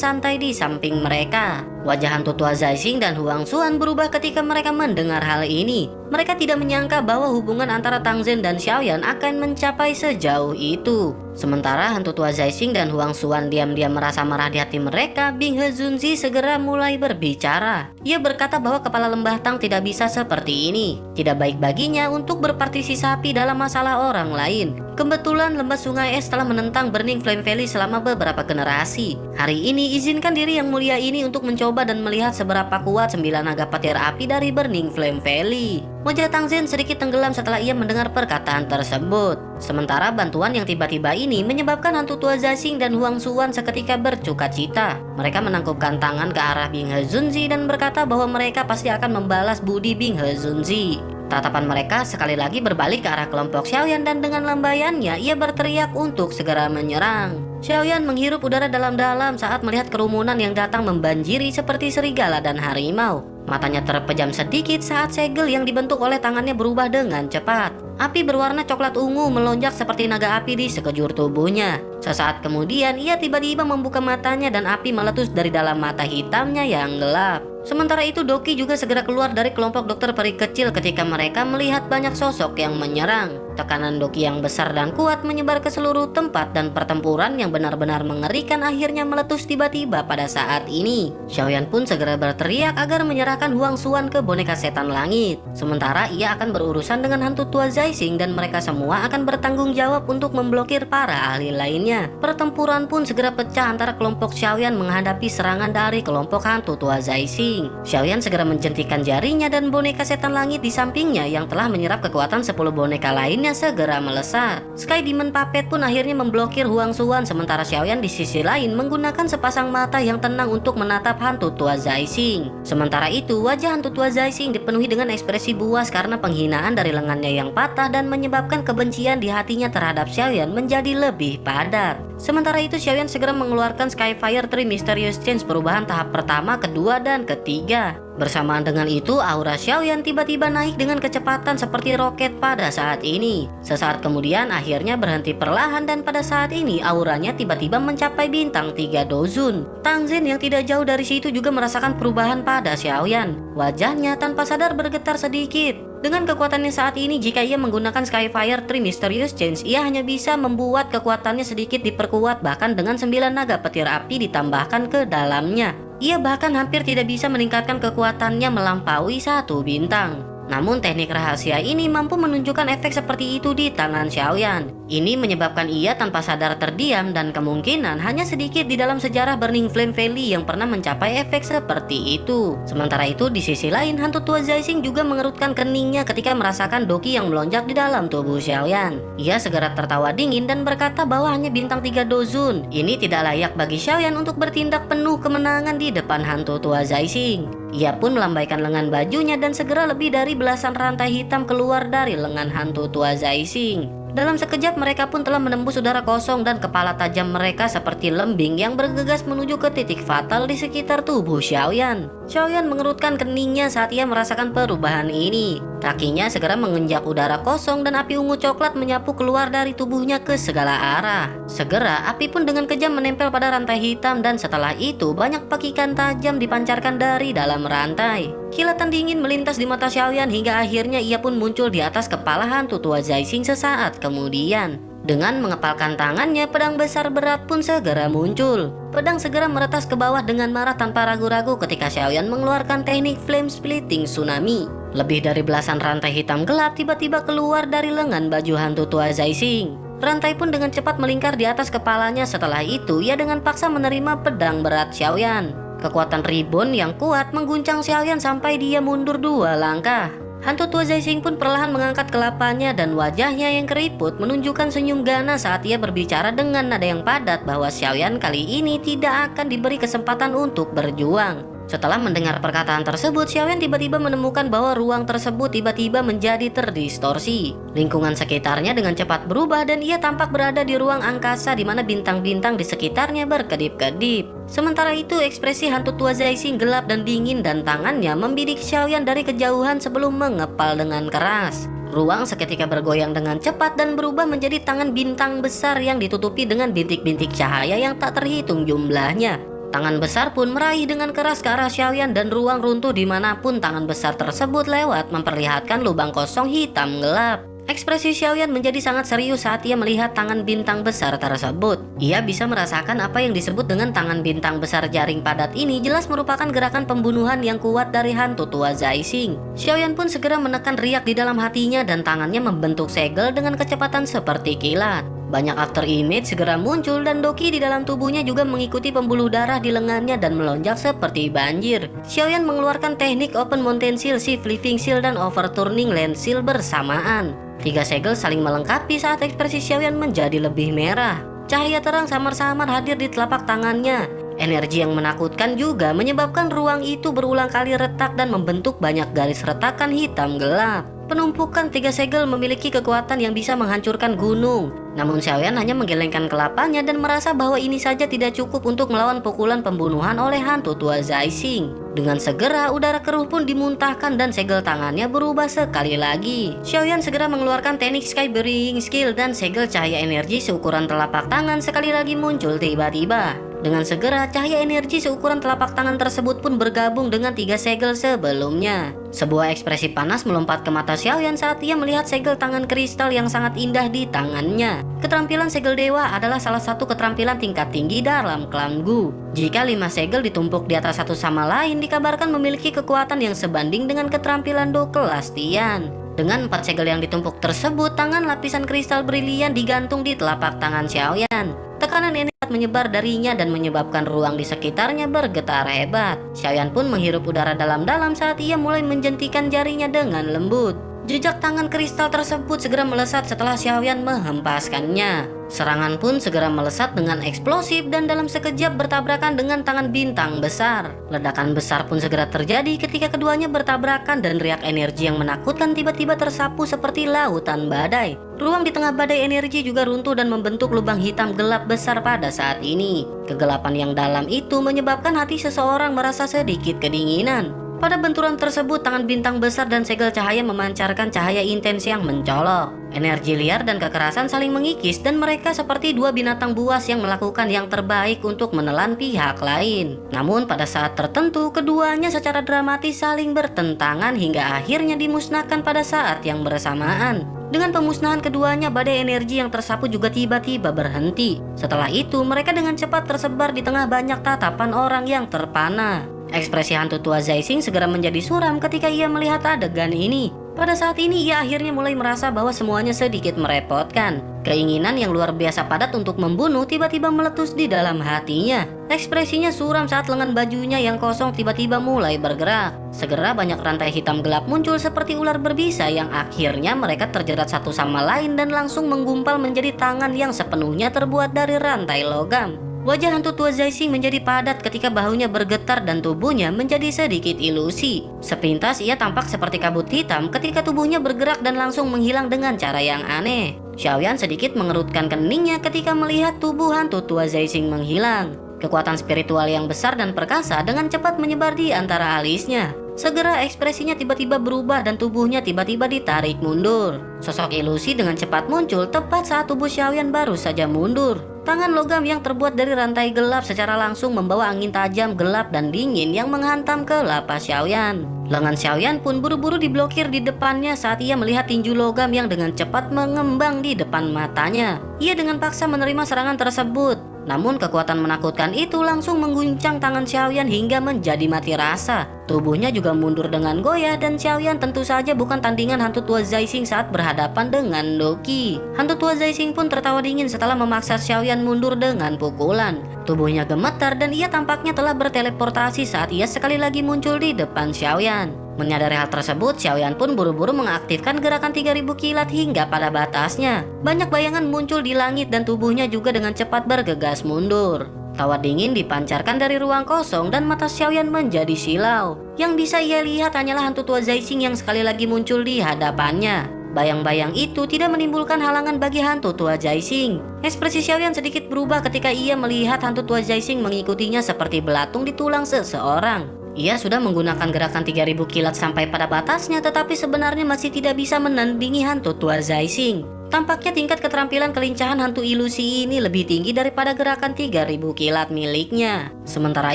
santai di samping mereka. Wajah hantu tua Zaising dan Huang Xuan berubah ketika mereka mendengar hal ini. Mereka tidak menyangka bahwa hubungan antara Tang Zhen dan Xiaoyan akan mencapai sejauh itu. Sementara hantu tua Zaising dan Huang Xuan diam-diam merasa marah di hati mereka, Bing He Zunzi segera mulai berbicara. Ia berkata bahwa kepala lembah Tang tidak bisa seperti ini. Tidak baik baginya untuk berpartisipasi dalam masalah orang lain. Kebetulan lembah sungai es telah menentang Burning Flame Valley selama beberapa generasi. Hari ini izinkan diri yang mulia ini untuk mencoba dan melihat seberapa kuat 9 naga petir api dari Burning Flame Valley. Wajah Tang Zhen sedikit tenggelam setelah ia mendengar perkataan tersebut. Sementara bantuan yang tiba-tiba ini menyebabkan hantu tua Zaising dan Huang Xuan seketika bercukacita. Mereka menangkupkan tangan ke arah Bing He Zunzi dan berkata bahwa mereka pasti akan membalas budi Bing He Zunzi. Tatapan mereka sekali lagi berbalik ke arah kelompok Xiaoyan dan dengan lambaiannya ia berteriak untuk segera menyerang. Xiaoyan menghirup udara dalam-dalam saat melihat kerumunan yang datang membanjiri seperti serigala dan harimau. Matanya terpejam sedikit saat segel yang dibentuk oleh tangannya berubah dengan cepat. Api berwarna coklat ungu melonjak seperti naga api di sekejur tubuhnya. Sesaat kemudian ia tiba-tiba membuka matanya dan api meletus dari dalam mata hitamnya yang gelap. Sementara itu Doki juga segera keluar dari kelompok dokter peri kecil ketika mereka melihat banyak sosok yang menyerang. Tekanan Doki yang besar dan kuat menyebar ke seluruh tempat dan pertempuran yang benar-benar mengerikan akhirnya meletus tiba-tiba pada saat ini. Xiaoyan pun segera berteriak agar menyerahkan Huang Xuan ke boneka setan langit. Sementara ia akan berurusan dengan hantu tua Zaising dan mereka semua akan bertanggung jawab untuk memblokir para ahli lainnya. Pertempuran pun segera pecah antara kelompok Xiaoyan menghadapi serangan dari kelompok hantu tua Zaising. Xiaoyan segera menjentikan jarinya dan boneka setan langit di sampingnya yang telah menyerap kekuatan 10 boneka lainnya segera melesat. Sky Demon Puppet pun akhirnya memblokir Huang Xuan, sementara Xiaoyan di sisi lain menggunakan sepasang mata yang tenang untuk menatap hantu tua Zaising. Sementara itu, wajah hantu tua Zaising dipenuhi dengan ekspresi buas karena penghinaan dari lengannya yang patah dan menyebabkan kebencian di hatinya terhadap Xiaoyan menjadi lebih padat. Sementara itu, Xiaoyan segera mengeluarkan Skyfire Tree Mysterious Change perubahan tahap pertama, kedua, dan ketiga. Bersamaan dengan itu, aura Xiaoyan tiba-tiba naik dengan kecepatan seperti roket pada saat ini. Sesaat kemudian akhirnya berhenti perlahan dan pada saat ini auranya tiba-tiba mencapai bintang 3 dozun. Tang Zhen yang tidak jauh dari situ juga merasakan perubahan pada Xiaoyan. Wajahnya tanpa sadar bergetar sedikit. Dengan kekuatannya saat ini, jika ia menggunakan Skyfire Tree Mysterious Change, ia hanya bisa membuat kekuatannya sedikit diperkuat, bahkan dengan 9 naga petir api ditambahkan ke dalamnya. Ia bahkan hampir tidak bisa meningkatkan kekuatannya melampaui 1 bintang. Namun teknik rahasia ini mampu menunjukkan efek seperti itu di tangan Xiaoyan. Ini menyebabkan ia tanpa sadar terdiam dan kemungkinan hanya sedikit di dalam sejarah Burning Flame Valley yang pernah mencapai efek seperti itu. Sementara itu di sisi lain, hantu tua Zaising juga mengerutkan keningnya ketika merasakan Doki yang melonjak di dalam tubuh Xiaoyan. Ia segera tertawa dingin dan berkata bahwa hanya bintang 3 dozun. Ini tidak layak bagi Xiaoyan untuk bertindak penuh kemenangan di depan hantu tua Zaising. Ia pun melambaikan lengan bajunya dan segera lebih dari belasan rantai hitam keluar dari lengan hantu tua Zaising. Dalam sekejap mereka pun telah menembus udara kosong dan kepala tajam mereka seperti lembing yang bergegas menuju ke titik fatal di sekitar tubuh Xiaoyan. Xiaoyan mengerutkan keningnya saat ia merasakan perubahan ini. Kakinya segera menginjak udara kosong dan api ungu coklat menyapu keluar dari tubuhnya ke segala arah. Segera api pun dengan kejam menempel pada rantai hitam dan setelah itu banyak pakikan tajam dipancarkan dari dalam rantai. Kilatan dingin melintas di mata Xiaoyan hingga akhirnya ia pun muncul di atas kepala hantu tua Zaising sesaat kemudian. Dengan mengepalkan tangannya, pedang besar berat pun segera muncul. Pedang segera meretas ke bawah dengan marah tanpa ragu-ragu ketika Xiaoyan mengeluarkan teknik Flame Splitting Tsunami. Lebih dari belasan rantai hitam gelap tiba-tiba keluar dari lengan baju hantu tua Zaising. Rantai pun dengan cepat melingkar di atas kepalanya. Setelah itu, ia dengan paksa menerima pedang berat Xiaoyan. Kekuatan ribon yang kuat mengguncang Xiaoyan sampai dia mundur 2 langkah. Hantu tua Zaising pun perlahan mengangkat kelapanya dan wajahnya yang keriput menunjukkan senyum ganas saat ia berbicara dengan nada yang padat bahwa Xiaoyan kali ini tidak akan diberi kesempatan untuk berjuang. Setelah mendengar perkataan tersebut, Xiaoyan tiba-tiba menemukan bahwa ruang tersebut tiba-tiba menjadi terdistorsi. Lingkungan sekitarnya dengan cepat berubah dan ia tampak berada di ruang angkasa di mana bintang-bintang di sekitarnya berkedip-kedip. Sementara itu, ekspresi hantu tua Zaising gelap dan dingin dan tangannya membidik Xiaoyan dari kejauhan sebelum mengepal dengan keras. Ruang seketika bergoyang dengan cepat dan berubah menjadi tangan bintang besar yang ditutupi dengan bintik-bintik cahaya yang tak terhitung jumlahnya. Tangan besar pun meraih dengan keras ke arah Xiaoyan dan ruang runtuh dimanapun tangan besar tersebut lewat memperlihatkan lubang kosong hitam gelap. Ekspresi Xiaoyan menjadi sangat serius saat ia melihat tangan bintang besar tersebut. Ia bisa merasakan apa yang disebut dengan tangan bintang besar jaring padat ini jelas merupakan gerakan pembunuhan yang kuat dari hantu tua Zaising. Xiaoyan pun segera menekan riak di dalam hatinya dan tangannya membentuk segel dengan kecepatan seperti kilat. Banyak after image segera muncul dan Doki di dalam tubuhnya juga mengikuti pembuluh darah di lengannya dan melonjak seperti banjir. Xiaoyan mengeluarkan teknik Open Mountain Seal, Shift Living Seal, dan Overturning Land Seal bersamaan. 3 segel saling melengkapi saat ekspresi Xiaoyan menjadi lebih merah. Cahaya terang samar-samar hadir di telapak tangannya. Energi yang menakutkan juga menyebabkan ruang itu berulang kali retak dan membentuk banyak garis retakan hitam gelap. Penumpukan 3 segel memiliki kekuatan yang bisa menghancurkan gunung. Namun Xiaoyan hanya menggelengkan kelapanya dan merasa bahwa ini saja tidak cukup untuk melawan pukulan pembunuhan oleh hantu tua Zaising. Dengan segera udara keruh pun dimuntahkan dan segel tangannya berubah sekali lagi. Xiaoyan segera mengeluarkan teknik Sky Burying Skill dan segel cahaya energi seukuran telapak tangan sekali lagi muncul tiba-tiba. Dengan segera cahaya energi seukuran telapak tangan tersebut pun bergabung dengan 3 segel sebelumnya. Sebuah ekspresi panas melompat ke mata Xiaoyan saat ia melihat segel tangan kristal yang sangat indah di tangannya. Keterampilan segel dewa adalah salah satu keterampilan tingkat tinggi dalam klan Gu. Jika 5 segel ditumpuk di atas satu sama lain dikabarkan memiliki kekuatan yang sebanding dengan keterampilan Do kelas Tian. Dengan 4 segel yang ditumpuk tersebut, tangan lapisan kristal brilian digantung di telapak tangan Xiaoyan. Tekanan energi menyebar darinya dan menyebabkan ruang di sekitarnya bergetar hebat. Xiaoyan pun menghirup udara dalam-dalam saat ia mulai menjentikan jarinya dengan lembut. Jejak tangan kristal tersebut segera melesat setelah Xiaoyan menghempaskannya. Serangan pun segera melesat dengan eksplosif dan dalam sekejap bertabrakan dengan tangan bintang besar. Ledakan besar pun segera terjadi ketika keduanya bertabrakan dan riak energi yang menakutkan tiba-tiba tersapu seperti lautan badai. Ruang di tengah badai energi juga runtuh dan membentuk lubang hitam gelap besar pada saat ini. Kegelapan yang dalam itu menyebabkan hati seseorang merasa sedikit kedinginan. Pada benturan tersebut, tangan bintang besar dan segel cahaya memancarkan cahaya intens yang mencolok. Energi liar dan kekerasan saling mengikis dan mereka seperti 2 binatang buas yang melakukan yang terbaik untuk menelan pihak lain. Namun pada saat tertentu, keduanya secara dramatis saling bertentangan hingga akhirnya dimusnahkan pada saat yang bersamaan. Dengan pemusnahan keduanya, badai energi yang tersapu juga tiba-tiba berhenti. Setelah itu, mereka dengan cepat tersebar di tengah banyak tatapan orang yang terpana. Ekspresi hantu tua Zaising segera menjadi suram ketika ia melihat adegan ini. Pada saat ini ia akhirnya mulai merasa bahwa semuanya sedikit merepotkan. Keinginan yang luar biasa padat untuk membunuh tiba-tiba meletus di dalam hatinya. Ekspresinya suram saat lengan bajunya yang kosong tiba-tiba mulai bergerak. Segera banyak rantai hitam gelap muncul seperti ular berbisa yang akhirnya mereka terjerat satu sama lain dan langsung menggumpal menjadi tangan yang sepenuhnya terbuat dari rantai logam. Wajah hantu tua Zaising menjadi padat ketika bahunya bergetar dan tubuhnya menjadi sedikit ilusi. Sepintas ia tampak seperti kabut hitam ketika tubuhnya bergerak dan langsung menghilang dengan cara yang aneh. Xiaoyan sedikit mengerutkan keningnya ketika melihat tubuh hantu tua Zaising menghilang. Kekuatan spiritual yang besar dan perkasa dengan cepat menyebar di antara alisnya. Segera ekspresinya tiba-tiba berubah dan tubuhnya tiba-tiba ditarik mundur. Sosok ilusi dengan cepat muncul tepat saat tubuh Xiaoyan baru saja mundur. Tangan logam yang terbuat dari rantai gelap secara langsung membawa angin tajam, gelap, dan dingin yang menghantam ke lapas Xiaoyan. Lengan Xiaoyan pun buru-buru diblokir di depannya saat ia melihat tinju logam yang dengan cepat mengembang di depan matanya. Ia dengan paksa menerima serangan tersebut. Namun kekuatan menakutkan itu langsung mengguncang tangan Xiaoyan hingga menjadi mati rasa. Tubuhnya juga mundur dengan goyah dan Xiaoyan tentu saja bukan tandingan hantu tua Zaising saat berhadapan dengan Doki. Hantu tua Zaising pun tertawa dingin setelah memaksa Xiaoyan mundur dengan pukulan. Tubuhnya gemetar dan ia tampaknya telah berteleportasi saat ia sekali lagi muncul di depan Xiaoyan. Menyadari hal tersebut, Xiaoyan pun buru-buru mengaktifkan gerakan 3000 kilat hingga pada batasnya. Banyak bayangan muncul di langit dan tubuhnya juga dengan cepat bergegas mundur. Tawa dingin dipancarkan dari ruang kosong dan mata Xiaoyan menjadi silau. Yang bisa ia lihat hanyalah hantu tua Zaising yang sekali lagi muncul di hadapannya. Bayang-bayang itu tidak menimbulkan halangan bagi hantu tua Zaising. Ekspresi Xiaoyan sedikit berubah ketika ia melihat hantu tua Zaising mengikutinya seperti belatung di tulang seseorang. Ia sudah menggunakan gerakan 3000 kilat sampai pada batasnya, tetapi sebenarnya masih tidak bisa menandingi hantu tua Zaising. Tampaknya tingkat keterampilan kelincahan hantu ilusi ini lebih tinggi daripada gerakan 3000 kilat miliknya. Sementara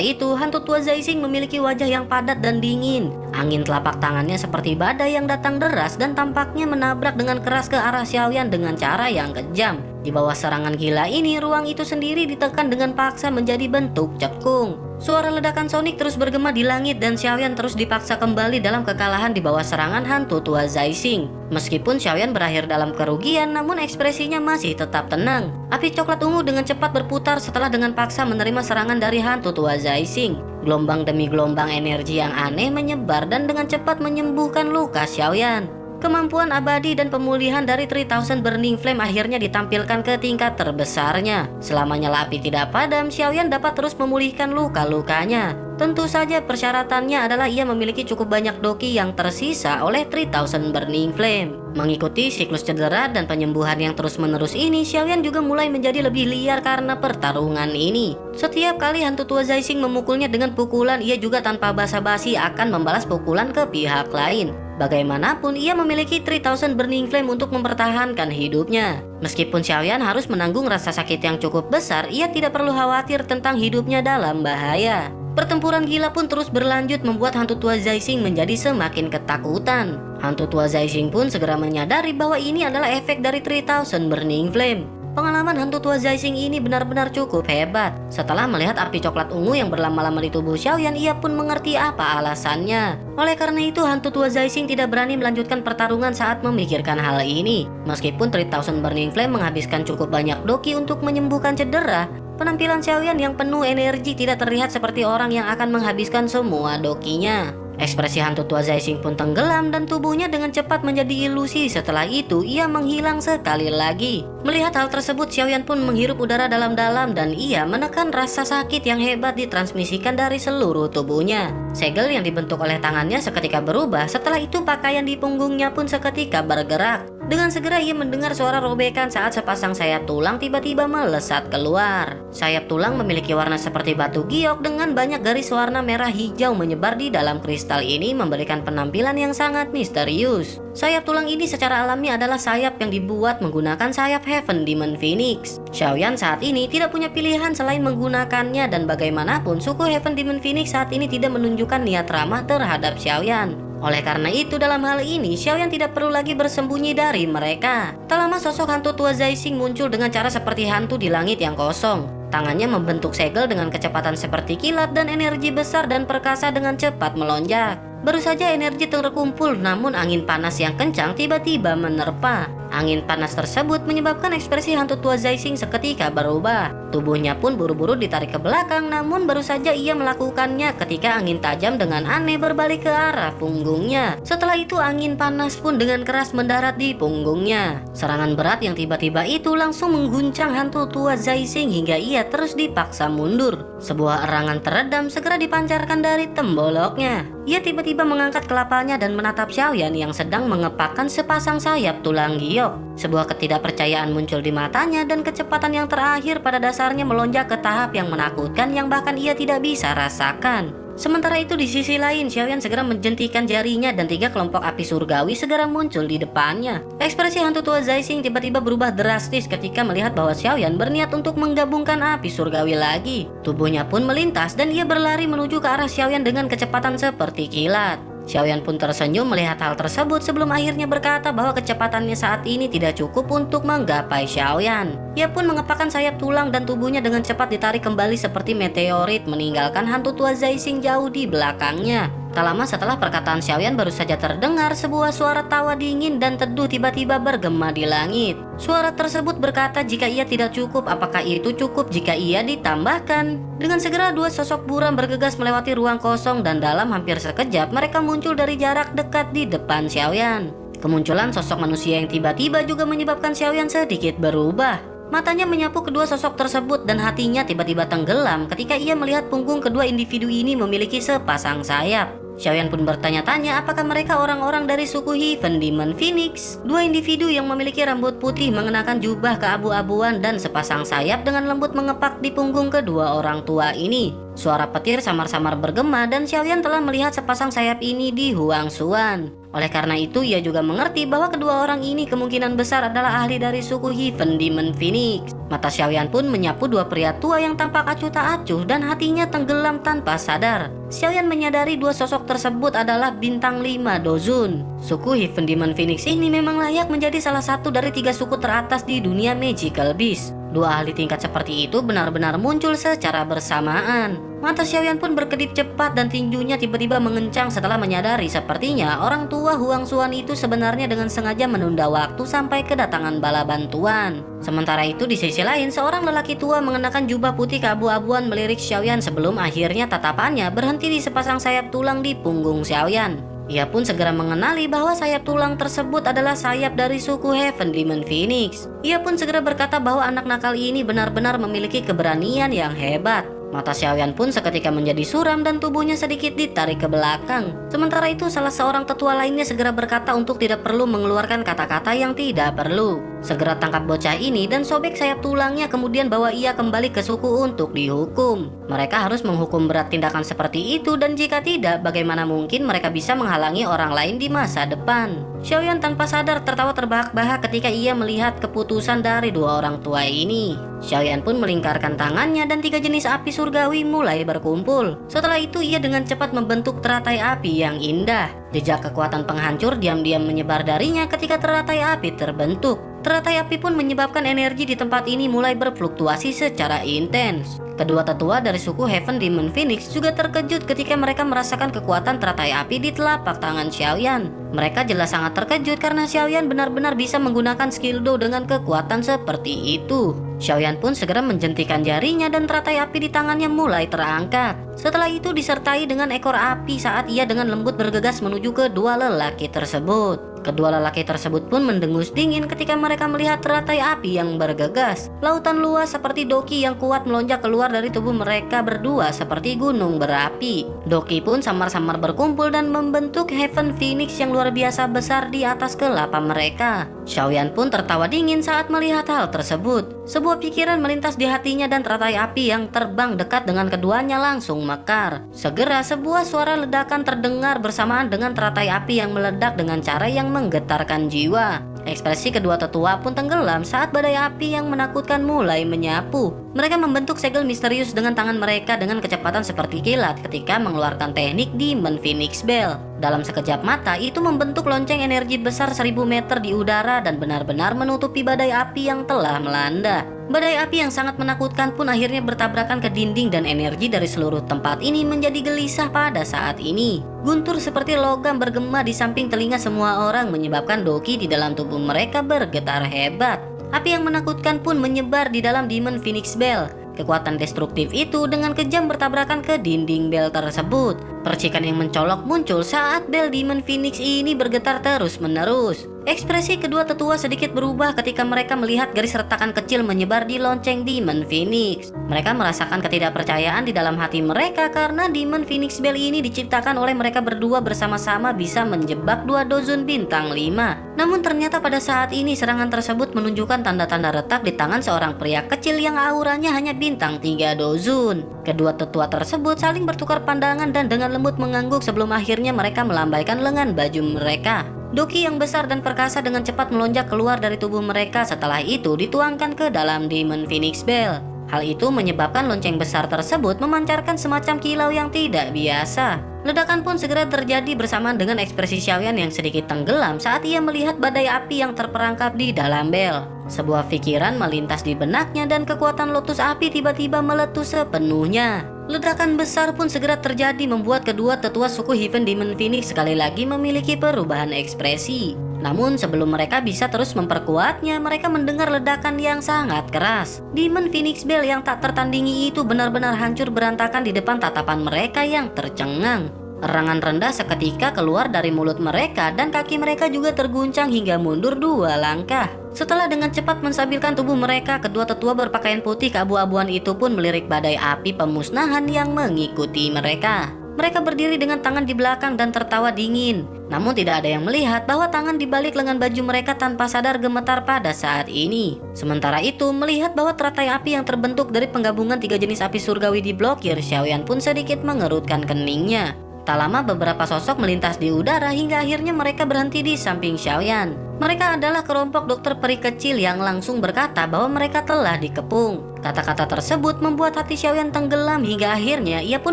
itu, hantu tua Zaising memiliki wajah yang padat dan dingin. Angin telapak tangannya seperti badai yang datang deras dan tampaknya menabrak dengan keras ke arah Xiaoyan dengan cara yang kejam. Di bawah serangan gila ini, ruang itu sendiri ditekan dengan paksa menjadi bentuk cekung. Suara ledakan sonik terus bergema di langit dan Xiaoyan terus dipaksa kembali dalam kekalahan di bawah serangan hantu tua Zaising. Meskipun Xiaoyan berakhir dalam kerugian, namun ekspresinya masih tetap tenang. Api coklat ungu dengan cepat berputar setelah dengan paksa menerima serangan dari hantu tua Zaising. Gelombang demi gelombang energi yang aneh menyebar dan dengan cepat menyembuhkan luka Xiaoyan. Kemampuan abadi dan pemulihan dari 3000 Burning Flame akhirnya ditampilkan ke tingkat terbesarnya. Selama nyala api tidak padam, Xiaoyan dapat terus memulihkan luka-lukanya. Tentu saja persyaratannya adalah ia memiliki cukup banyak doki yang tersisa oleh 3000 Burning Flame. Mengikuti siklus cedera dan penyembuhan yang terus-menerus ini, Xiaoyan juga mulai menjadi lebih liar karena pertarungan ini. Setiap kali hantu tua Zaising memukulnya dengan pukulan, ia juga tanpa basa-basi akan membalas pukulan ke pihak lain. Bagaimanapun, ia memiliki 3000 Burning Flame untuk mempertahankan hidupnya. Meskipun Xiaoyan harus menanggung rasa sakit yang cukup besar, ia tidak perlu khawatir tentang hidupnya dalam bahaya. Pertempuran gila pun terus berlanjut membuat hantu tua Zaising menjadi semakin ketakutan. Hantu tua Zaising pun segera menyadari bahwa ini adalah efek dari 3000 Burning Flame. Pengalaman hantu tua Zaising ini benar-benar cukup hebat. Setelah melihat api coklat ungu yang berlama-lama di tubuh Xiaoyan, ia pun mengerti apa alasannya. Oleh karena itu, hantu tua Zaising tidak berani melanjutkan pertarungan saat memikirkan hal ini. Meskipun 3000 Burning Flame menghabiskan cukup banyak doki untuk menyembuhkan cedera, penampilan Xiaoyan yang penuh energi tidak terlihat seperti orang yang akan menghabiskan semua dokinya. Ekspresi hantu tua Zaising pun tenggelam dan tubuhnya dengan cepat menjadi ilusi. Setelah itu, ia menghilang sekali lagi. Melihat hal tersebut, Xiaoyan pun menghirup udara dalam-dalam dan ia menekan rasa sakit yang hebat ditransmisikan dari seluruh tubuhnya. Segel yang dibentuk oleh tangannya seketika berubah. Setelah itu, pakaian di punggungnya pun seketika bergerak. Dengan segera ia mendengar suara robekan saat sepasang sayap tulang tiba-tiba melesat keluar. Sayap tulang memiliki warna seperti batu giok dengan banyak garis warna merah hijau menyebar di dalam kristal ini, memberikan penampilan yang sangat misterius. Sayap tulang ini secara alami adalah sayap yang dibuat menggunakan sayap Heaven Demon Phoenix. Xiaoyan saat ini tidak punya pilihan selain menggunakannya, dan bagaimanapun suku Heaven Demon Phoenix saat ini tidak menunjukkan niat ramah terhadap Xiaoyan. Oleh karena itu, dalam hal ini, Xiaoyan tidak perlu lagi bersembunyi dari mereka. Tak lama sosok hantu tua Zaising muncul dengan cara seperti hantu di langit yang kosong. Tangannya membentuk segel dengan kecepatan seperti kilat dan energi besar dan perkasa dengan cepat melonjak. Baru saja energi terkumpul, namun angin panas yang kencang tiba-tiba menerpa. Angin panas tersebut menyebabkan ekspresi hantu tua Zaising seketika berubah. Tubuhnya pun buru-buru ditarik ke belakang, namun baru saja ia melakukannya ketika angin tajam dengan aneh berbalik ke arah punggungnya. Setelah itu angin panas pun dengan keras mendarat di punggungnya. Serangan berat yang tiba-tiba itu langsung mengguncang hantu tua Zaising hingga ia terus dipaksa mundur. Sebuah erangan teredam segera dipancarkan dari temboloknya. Ia tiba-tiba mengangkat kelapanya dan menatap Xiaoyan yang sedang mengepakkan sepasang sayap tulang giok. Sebuah ketidakpercayaan muncul di matanya dan kecepatan yang terakhir pada dasarnya melonjak ke tahap yang menakutkan yang bahkan ia tidak bisa rasakan. Sementara itu di sisi lain, Xiaoyan segera menjentikan jarinya dan 3 kelompok api surgawi segera muncul di depannya. Ekspresi hantu tua Zaising tiba-tiba berubah drastis ketika melihat bahwa Xiaoyan berniat untuk menggabungkan api surgawi lagi. Tubuhnya pun melintas dan ia berlari menuju ke arah Xiaoyan dengan kecepatan seperti kilat. Xiaoyan pun tersenyum melihat hal tersebut sebelum akhirnya berkata bahwa kecepatannya saat ini tidak cukup untuk menggapai Xiaoyan. Ia pun mengepakkan sayap tulang dan tubuhnya dengan cepat ditarik kembali seperti meteorit meninggalkan hantu tua Zaising jauh di belakangnya. Tak lama setelah perkataan Xiaoyan baru saja terdengar sebuah suara tawa dingin dan teduh tiba-tiba bergema di langit. Suara tersebut berkata jika ia tidak cukup, apakah itu cukup jika ia ditambahkan? Dengan segera 2 sosok buram bergegas melewati ruang kosong dan dalam hampir sekejap mereka muncul dari jarak dekat di depan Xiaoyan. Kemunculan sosok manusia yang tiba-tiba juga menyebabkan Xiaoyan sedikit berubah. Matanya menyapu kedua sosok tersebut dan hatinya tiba-tiba tenggelam ketika ia melihat punggung kedua individu ini memiliki sepasang sayap. Xiaoyan pun bertanya-tanya apakah mereka orang-orang dari suku Heaven Demon Phoenix. 2 individu yang memiliki rambut putih mengenakan jubah keabu-abuan dan sepasang sayap dengan lembut mengepak di punggung kedua orang tua ini. Suara petir samar-samar bergema dan Xiaoyan telah melihat sepasang sayap ini di Huang Xuan. Oleh karena itu ia juga mengerti bahwa kedua orang ini kemungkinan besar adalah ahli dari suku Heaven Demon Phoenix. Mata Xiaoyan pun menyapu 2 pria tua yang tampak acuh tak acuh dan hatinya tenggelam tanpa sadar. Xiaoyan menyadari 2 sosok tersebut adalah bintang 5 Dozun. Suku Heaven Demon Phoenix ini memang layak menjadi salah satu dari 3 suku teratas di dunia Magical Beast. 2 ahli tingkat seperti itu benar-benar muncul secara bersamaan. Mata Xiaoyan pun berkedip cepat dan tinjunya tiba-tiba mengencang setelah menyadari sepertinya orang tua Huang Xuan itu sebenarnya dengan sengaja menunda waktu sampai kedatangan bala bantuan. Sementara itu di sisi lain seorang lelaki tua mengenakan jubah putih keabu-abuan melirik Xiaoyan sebelum akhirnya tatapannya berhenti di sepasang sayap tulang di punggung Xiaoyan. Ia pun segera mengenali bahwa sayap tulang tersebut adalah sayap dari suku Heaven Demon Phoenix. Ia pun segera berkata bahwa anak nakal ini benar-benar memiliki keberanian yang hebat. Mata Xiaoyan pun seketika menjadi suram dan tubuhnya sedikit ditarik ke belakang. Sementara itu salah seorang tetua lainnya segera berkata untuk tidak perlu mengeluarkan kata-kata yang tidak perlu. Segera tangkap bocah ini dan sobek sayap tulangnya kemudian bawa ia kembali ke suku untuk dihukum. Mereka harus menghukum berat tindakan seperti itu dan jika tidak bagaimana mungkin mereka bisa menghalangi orang lain di masa depan. Xiaoyan tanpa sadar tertawa terbahak-bahak ketika ia melihat keputusan dari 2 orang tua ini. Xiaoyan pun melingkarkan tangannya dan 3 jenis api surgawi mulai berkumpul. Setelah itu ia dengan cepat membentuk teratai api yang indah. Jejak kekuatan penghancur diam-diam menyebar darinya ketika teratai api terbentuk. Teratai api pun menyebabkan energi di tempat ini mulai berfluktuasi secara intens. Kedua tetua dari suku Heaven Demon Phoenix juga terkejut ketika mereka merasakan kekuatan teratai api di telapak tangan Xiaoyan. Mereka jelas sangat terkejut karena Xiaoyan benar-benar bisa menggunakan skill Do dengan kekuatan seperti itu. Xiaoyan pun segera menjentikan jarinya dan teratai api di tangannya mulai terangkat. Setelah itu disertai dengan ekor api saat ia dengan lembut bergegas menuju ke 2 lelaki tersebut. Kedua lelaki tersebut pun mendengus dingin ketika mereka melihat teratai api yang bergegas. Lautan luas seperti Doki yang kuat melonjak keluar dari tubuh mereka berdua seperti gunung berapi. Doki pun samar-samar berkumpul dan membentuk Heaven Phoenix yang luar biasa besar di atas kelapa mereka. Xiaoyan pun tertawa dingin saat melihat hal tersebut. Sebuah pikiran melintas di hatinya dan teratai api yang terbang dekat dengan keduanya langsung mekar. Segera sebuah suara ledakan terdengar bersamaan dengan teratai api yang meledak dengan cara yang menggetarkan jiwa. Ekspresi kedua tetua pun tenggelam saat badai api yang menakutkan mulai menyapu. Mereka membentuk segel misterius dengan tangan mereka dengan kecepatan seperti kilat ketika mengeluarkan teknik Demon Phoenix Bell. Dalam sekejap mata itu membentuk lonceng energi besar 1000 meter di udara dan benar-benar menutupi badai api yang telah melanda. Badai api yang sangat menakutkan pun akhirnya bertabrakan ke dinding dan energi dari seluruh tempat ini menjadi gelisah pada saat ini. Guntur seperti logam bergema di samping telinga semua orang menyebabkan Doki di dalam tubuh mereka bergetar hebat. Api yang menakutkan pun menyebar di dalam Demon Phoenix Bell. Kekuatan destruktif itu dengan kejam bertabrakan ke dinding bel tersebut. Percikan yang mencolok muncul saat bel Demon Phoenix ini bergetar terus-menerus. Ekspresi kedua tetua sedikit berubah ketika mereka melihat garis retakan kecil menyebar di lonceng Demon Phoenix. Mereka merasakan ketidakpercayaan di dalam hati mereka karena Demon Phoenix Bell ini diciptakan oleh mereka berdua bersama-sama bisa menjebak dua dozun bintang 5. Namun ternyata pada saat ini serangan tersebut menunjukkan tanda-tanda retak di tangan seorang pria kecil yang auranya hanya bintang 3 dozun. Kedua tetua tersebut saling bertukar pandangan dan dengan lembut mengangguk sebelum akhirnya mereka melambaikan lengan baju mereka. Doki yang besar dan perkasa dengan cepat melonjak keluar dari tubuh mereka, setelah itu dituangkan ke dalam Demon Phoenix Bell. Hal itu menyebabkan lonceng besar tersebut memancarkan semacam kilau yang tidak biasa. Ledakan pun segera terjadi bersamaan dengan ekspresi Xiaoyan yang sedikit tenggelam saat ia melihat badai api yang terperangkap di dalam bel. Sebuah pikiran melintas di benaknya dan kekuatan lotus api tiba-tiba meletus sepenuhnya. Ledakan besar pun segera terjadi membuat kedua tetua suku Heaven Demon Phoenix sekali lagi memiliki perubahan ekspresi. Namun sebelum mereka bisa terus memperkuatnya, mereka mendengar ledakan yang sangat keras. Demon Phoenix Bell yang tak tertandingi itu benar-benar hancur berantakan di depan tatapan mereka yang tercengang. Erangan rendah seketika keluar dari mulut mereka dan kaki mereka juga terguncang hingga mundur 2 langkah. Setelah dengan cepat menstabilkan tubuh mereka, kedua tetua berpakaian putih keabu-abuan itu pun melirik badai api pemusnahan yang mengikuti mereka. Mereka berdiri dengan tangan di belakang dan tertawa dingin. Namun tidak ada yang melihat bahwa tangan di balik lengan baju mereka tanpa sadar gemetar pada saat ini. Sementara itu, melihat bahwa teratai api yang terbentuk dari penggabungan 3 jenis api surgawi diblokir, Xiaoyan pun sedikit mengerutkan keningnya. Tak lama beberapa sosok melintas di udara hingga akhirnya mereka berhenti di samping Xiaoyan. Mereka adalah kelompok dokter peri kecil yang langsung berkata bahwa mereka telah dikepung. Kata-kata tersebut membuat hati Xiaoyan tenggelam hingga akhirnya ia pun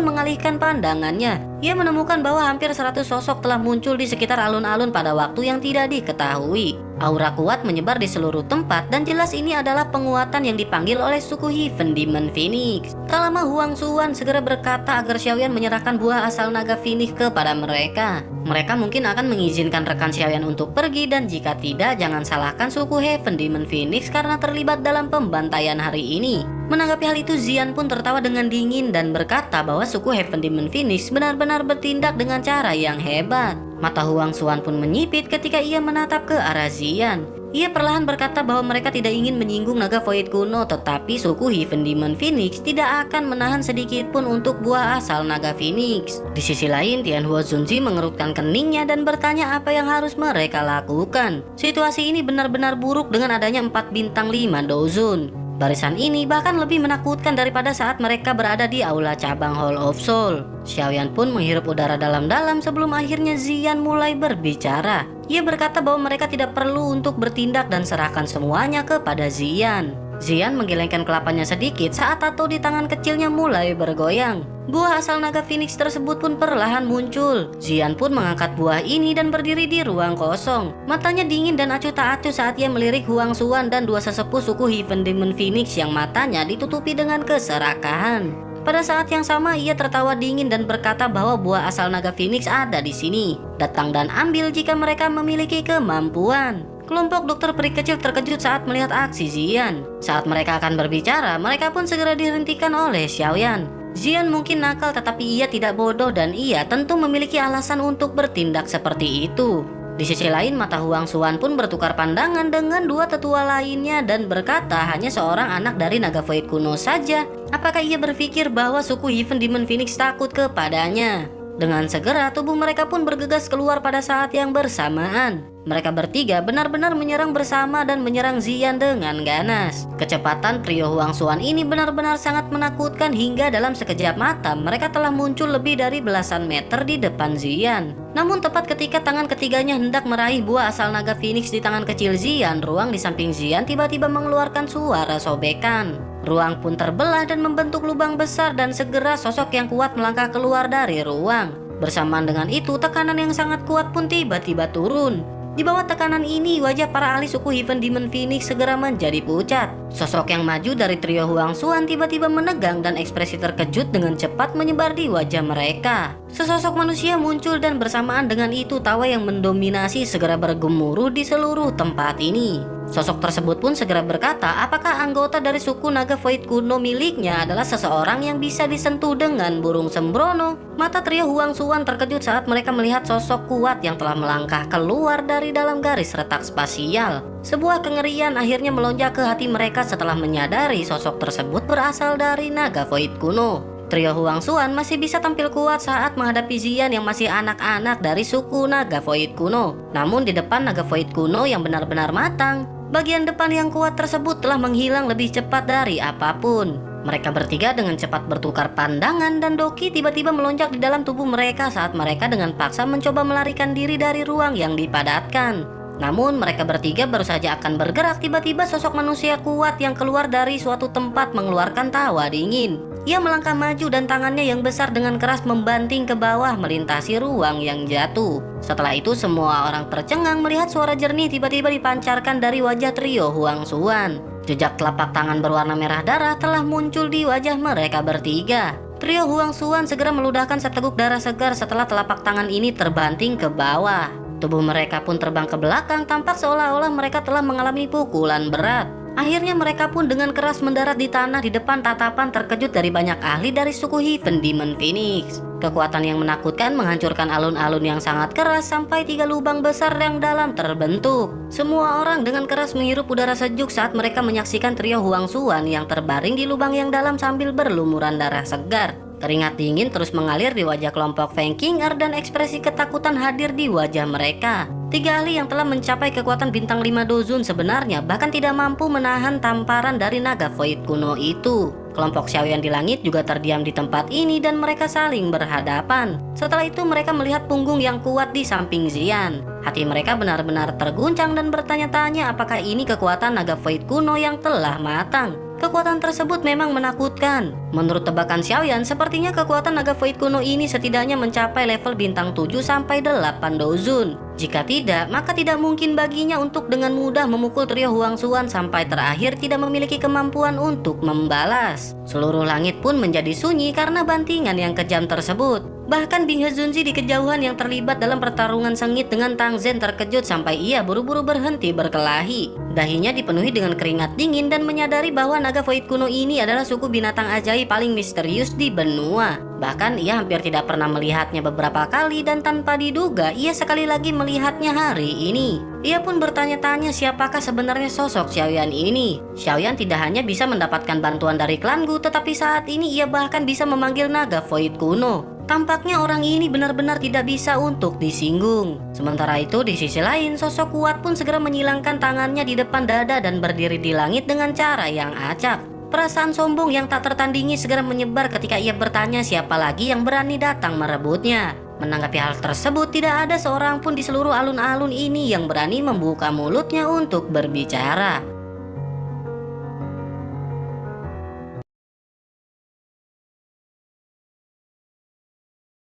mengalihkan pandangannya. Ia menemukan bahwa hampir 100 sosok telah muncul di sekitar alun-alun pada waktu yang tidak diketahui. Aura kuat menyebar di seluruh tempat dan jelas ini adalah penguatan yang dipanggil oleh suku Heaven Demon Phoenix. Tak lama Huang Xuan segera berkata agar Xiaoyan menyerahkan buah asal naga Phoenix kepada mereka. Mereka mungkin akan mengizinkan rekan Xiaoyan untuk pergi dan jika tidak, jangan salahkan suku Heaven Demon Phoenix karena terlibat dalam pembantaian hari ini. Menanggapi hal itu, Xian pun tertawa dengan dingin dan berkata bahwa suku Heaven Demon Phoenix benar-benar bertindak dengan cara yang hebat. Mata Huang Xuan pun menyipit ketika ia menatap ke arah Xian. Ia perlahan berkata bahwa mereka tidak ingin menyinggung naga void kuno, tetapi suku Heaven Demon Phoenix tidak akan menahan sedikit pun untuk buah asal naga Phoenix. Di sisi lain, Tianhua Zunzi mengerutkan keningnya dan bertanya apa yang harus mereka lakukan. Situasi ini benar-benar buruk dengan adanya 4 bintang 5 dozun. Barisan ini bahkan lebih menakutkan daripada saat mereka berada di aula cabang Hall of Soul. Xiaoyan pun menghirup udara dalam-dalam sebelum akhirnya Xian mulai berbicara. Ia berkata bahwa mereka tidak perlu untuk bertindak dan serahkan semuanya kepada Xian. Xian menggelengkan kelapanya sedikit saat tato di tangan kecilnya mulai bergoyang. Buah asal naga Phoenix tersebut pun perlahan muncul. Xian pun mengangkat buah ini dan berdiri di ruang kosong. Matanya dingin dan acuh tak acuh saat ia melirik Huang Xuan dan 2 sesepuh suku Heaven Demon Phoenix yang matanya ditutupi dengan keserakahan. Pada saat yang sama ia tertawa dingin dan berkata bahwa buah asal naga Phoenix ada di sini. Datang dan ambil jika mereka memiliki kemampuan. Kelompok dokter peri kecil terkejut saat melihat aksi Xian. Saat mereka akan berbicara, mereka pun segera dihentikan oleh Xiaoyan. Xian mungkin nakal tetapi ia tidak bodoh dan ia tentu memiliki alasan untuk bertindak seperti itu. Di sisi lain, mata Huang Xuan pun bertukar pandangan dengan 2 tetua lainnya dan berkata hanya seorang anak dari naga void kuno saja. Apakah ia berpikir bahwa suku Heaven Demon Phoenix takut kepadanya? Dengan segera tubuh mereka pun bergegas keluar pada saat yang bersamaan. Mereka bertiga benar-benar menyerang bersama dan menyerang Xian dengan ganas. Kecepatan trio Huang Xuan ini benar-benar sangat menakutkan hingga dalam sekejap mata mereka telah muncul lebih dari belasan meter di depan Xian. Namun tepat ketika tangan ketiganya hendak meraih buah asal naga Phoenix di tangan kecil Xian, ruang di samping Xian tiba-tiba mengeluarkan suara sobekan. Ruang pun terbelah dan membentuk lubang besar dan segera sosok yang kuat melangkah keluar dari ruang. Bersamaan dengan itu, tekanan yang sangat kuat pun tiba-tiba turun. Di bawah tekanan ini, wajah para ahli suku Heaven Demon Phoenix segera menjadi pucat. Sosok yang maju dari trio Huang Xuan tiba-tiba menegang dan ekspresi terkejut dengan cepat menyebar di wajah mereka. Sesosok manusia muncul dan bersamaan dengan itu tawa yang mendominasi segera bergemuruh di seluruh tempat ini. Sosok tersebut pun segera berkata apakah anggota dari suku naga void kuno miliknya adalah seseorang yang bisa disentuh dengan burung sembrono. Mata trio Huang Xuan terkejut saat mereka melihat sosok kuat yang telah melangkah keluar dari dalam garis retak spasial. Sebuah kengerian akhirnya melonjak ke hati mereka setelah menyadari sosok tersebut berasal dari naga void kuno. Trio Huang Xuan masih bisa tampil kuat saat menghadapi Xian yang masih anak-anak dari suku naga void kuno. Namun di depan naga void kuno yang benar-benar matang, bagian depan yang kuat tersebut telah menghilang lebih cepat dari apapun. Mereka bertiga dengan cepat bertukar pandangan dan Doki tiba-tiba melonjak di dalam tubuh mereka saat mereka dengan paksa mencoba melarikan diri dari ruang yang dipadatkan. Namun mereka bertiga baru saja akan bergerak, tiba-tiba sosok manusia kuat yang keluar dari suatu tempat mengeluarkan tawa dingin. Ia melangkah maju dan tangannya yang besar dengan keras membanting ke bawah melintasi ruang yang jatuh. Setelah itu semua orang tercengang melihat suara jernih tiba-tiba dipancarkan dari wajah trio Huang Xuan. Jejak telapak tangan berwarna merah darah telah muncul di wajah mereka bertiga. Trio Huang Xuan segera meludahkan seteguk darah segar setelah telapak tangan ini terbanting ke bawah. Tubuh mereka pun terbang ke belakang, tampak seolah-olah mereka telah mengalami pukulan berat. Akhirnya mereka pun dengan keras mendarat di tanah di depan tatapan terkejut dari banyak ahli dari suku Heaven Demon Phoenix. Kekuatan yang menakutkan menghancurkan alun-alun yang sangat keras sampai 3 lubang besar yang dalam terbentuk. Semua orang dengan keras menghirup udara sejuk saat mereka menyaksikan trio Huang Xuan yang terbaring di lubang yang dalam sambil berlumuran darah segar. Keringat dingin terus mengalir di wajah kelompok Feng Qinger dan ekspresi ketakutan hadir di wajah mereka. 3 ahli yang telah mencapai kekuatan bintang 5 dozun sebenarnya bahkan tidak mampu menahan tamparan dari naga void kuno itu. Kelompok Xiaoyan di langit juga terdiam di tempat ini dan mereka saling berhadapan. Setelah itu mereka melihat punggung yang kuat di samping Xian. Hati mereka benar-benar terguncang dan bertanya-tanya apakah ini kekuatan naga void kuno yang telah matang. Kekuatan tersebut memang menakutkan. Menurut tebakan Xiaoyan, sepertinya kekuatan naga void kuno ini setidaknya mencapai level bintang 7 sampai 8 dozun. Jika tidak, maka tidak mungkin baginya untuk dengan mudah memukul trio Huang Xuan sampai terakhir tidak memiliki kemampuan untuk membalas. Seluruh langit pun menjadi sunyi karena bantingan yang kejam tersebut. Bahkan Bing He Zunzi di kejauhan yang terlibat dalam pertarungan sengit dengan Tang Zhen terkejut sampai ia buru-buru berhenti berkelahi. Dahinya dipenuhi dengan keringat dingin dan menyadari bahwa naga void kuno ini adalah suku binatang ajaib paling misterius di benua. Bahkan ia hampir tidak pernah melihatnya beberapa kali dan tanpa diduga ia sekali lagi melihatnya hari ini. Ia pun bertanya-tanya siapakah sebenarnya sosok Xiaoyan ini. Xiaoyan tidak hanya bisa mendapatkan bantuan dari klan Gu, tetapi saat ini ia bahkan bisa memanggil naga void kuno. Tampaknya orang ini benar-benar tidak bisa untuk disinggung. Sementara itu di sisi lain, sosok kuat pun segera menyilangkan tangannya di depan dada dan berdiri di langit dengan cara yang acak. Perasaan sombong yang tak tertandingi segera menyebar ketika ia bertanya siapa lagi yang berani datang merebutnya. Menanggapi hal tersebut, tidak ada seorang pun di seluruh alun-alun ini yang berani membuka mulutnya untuk berbicara.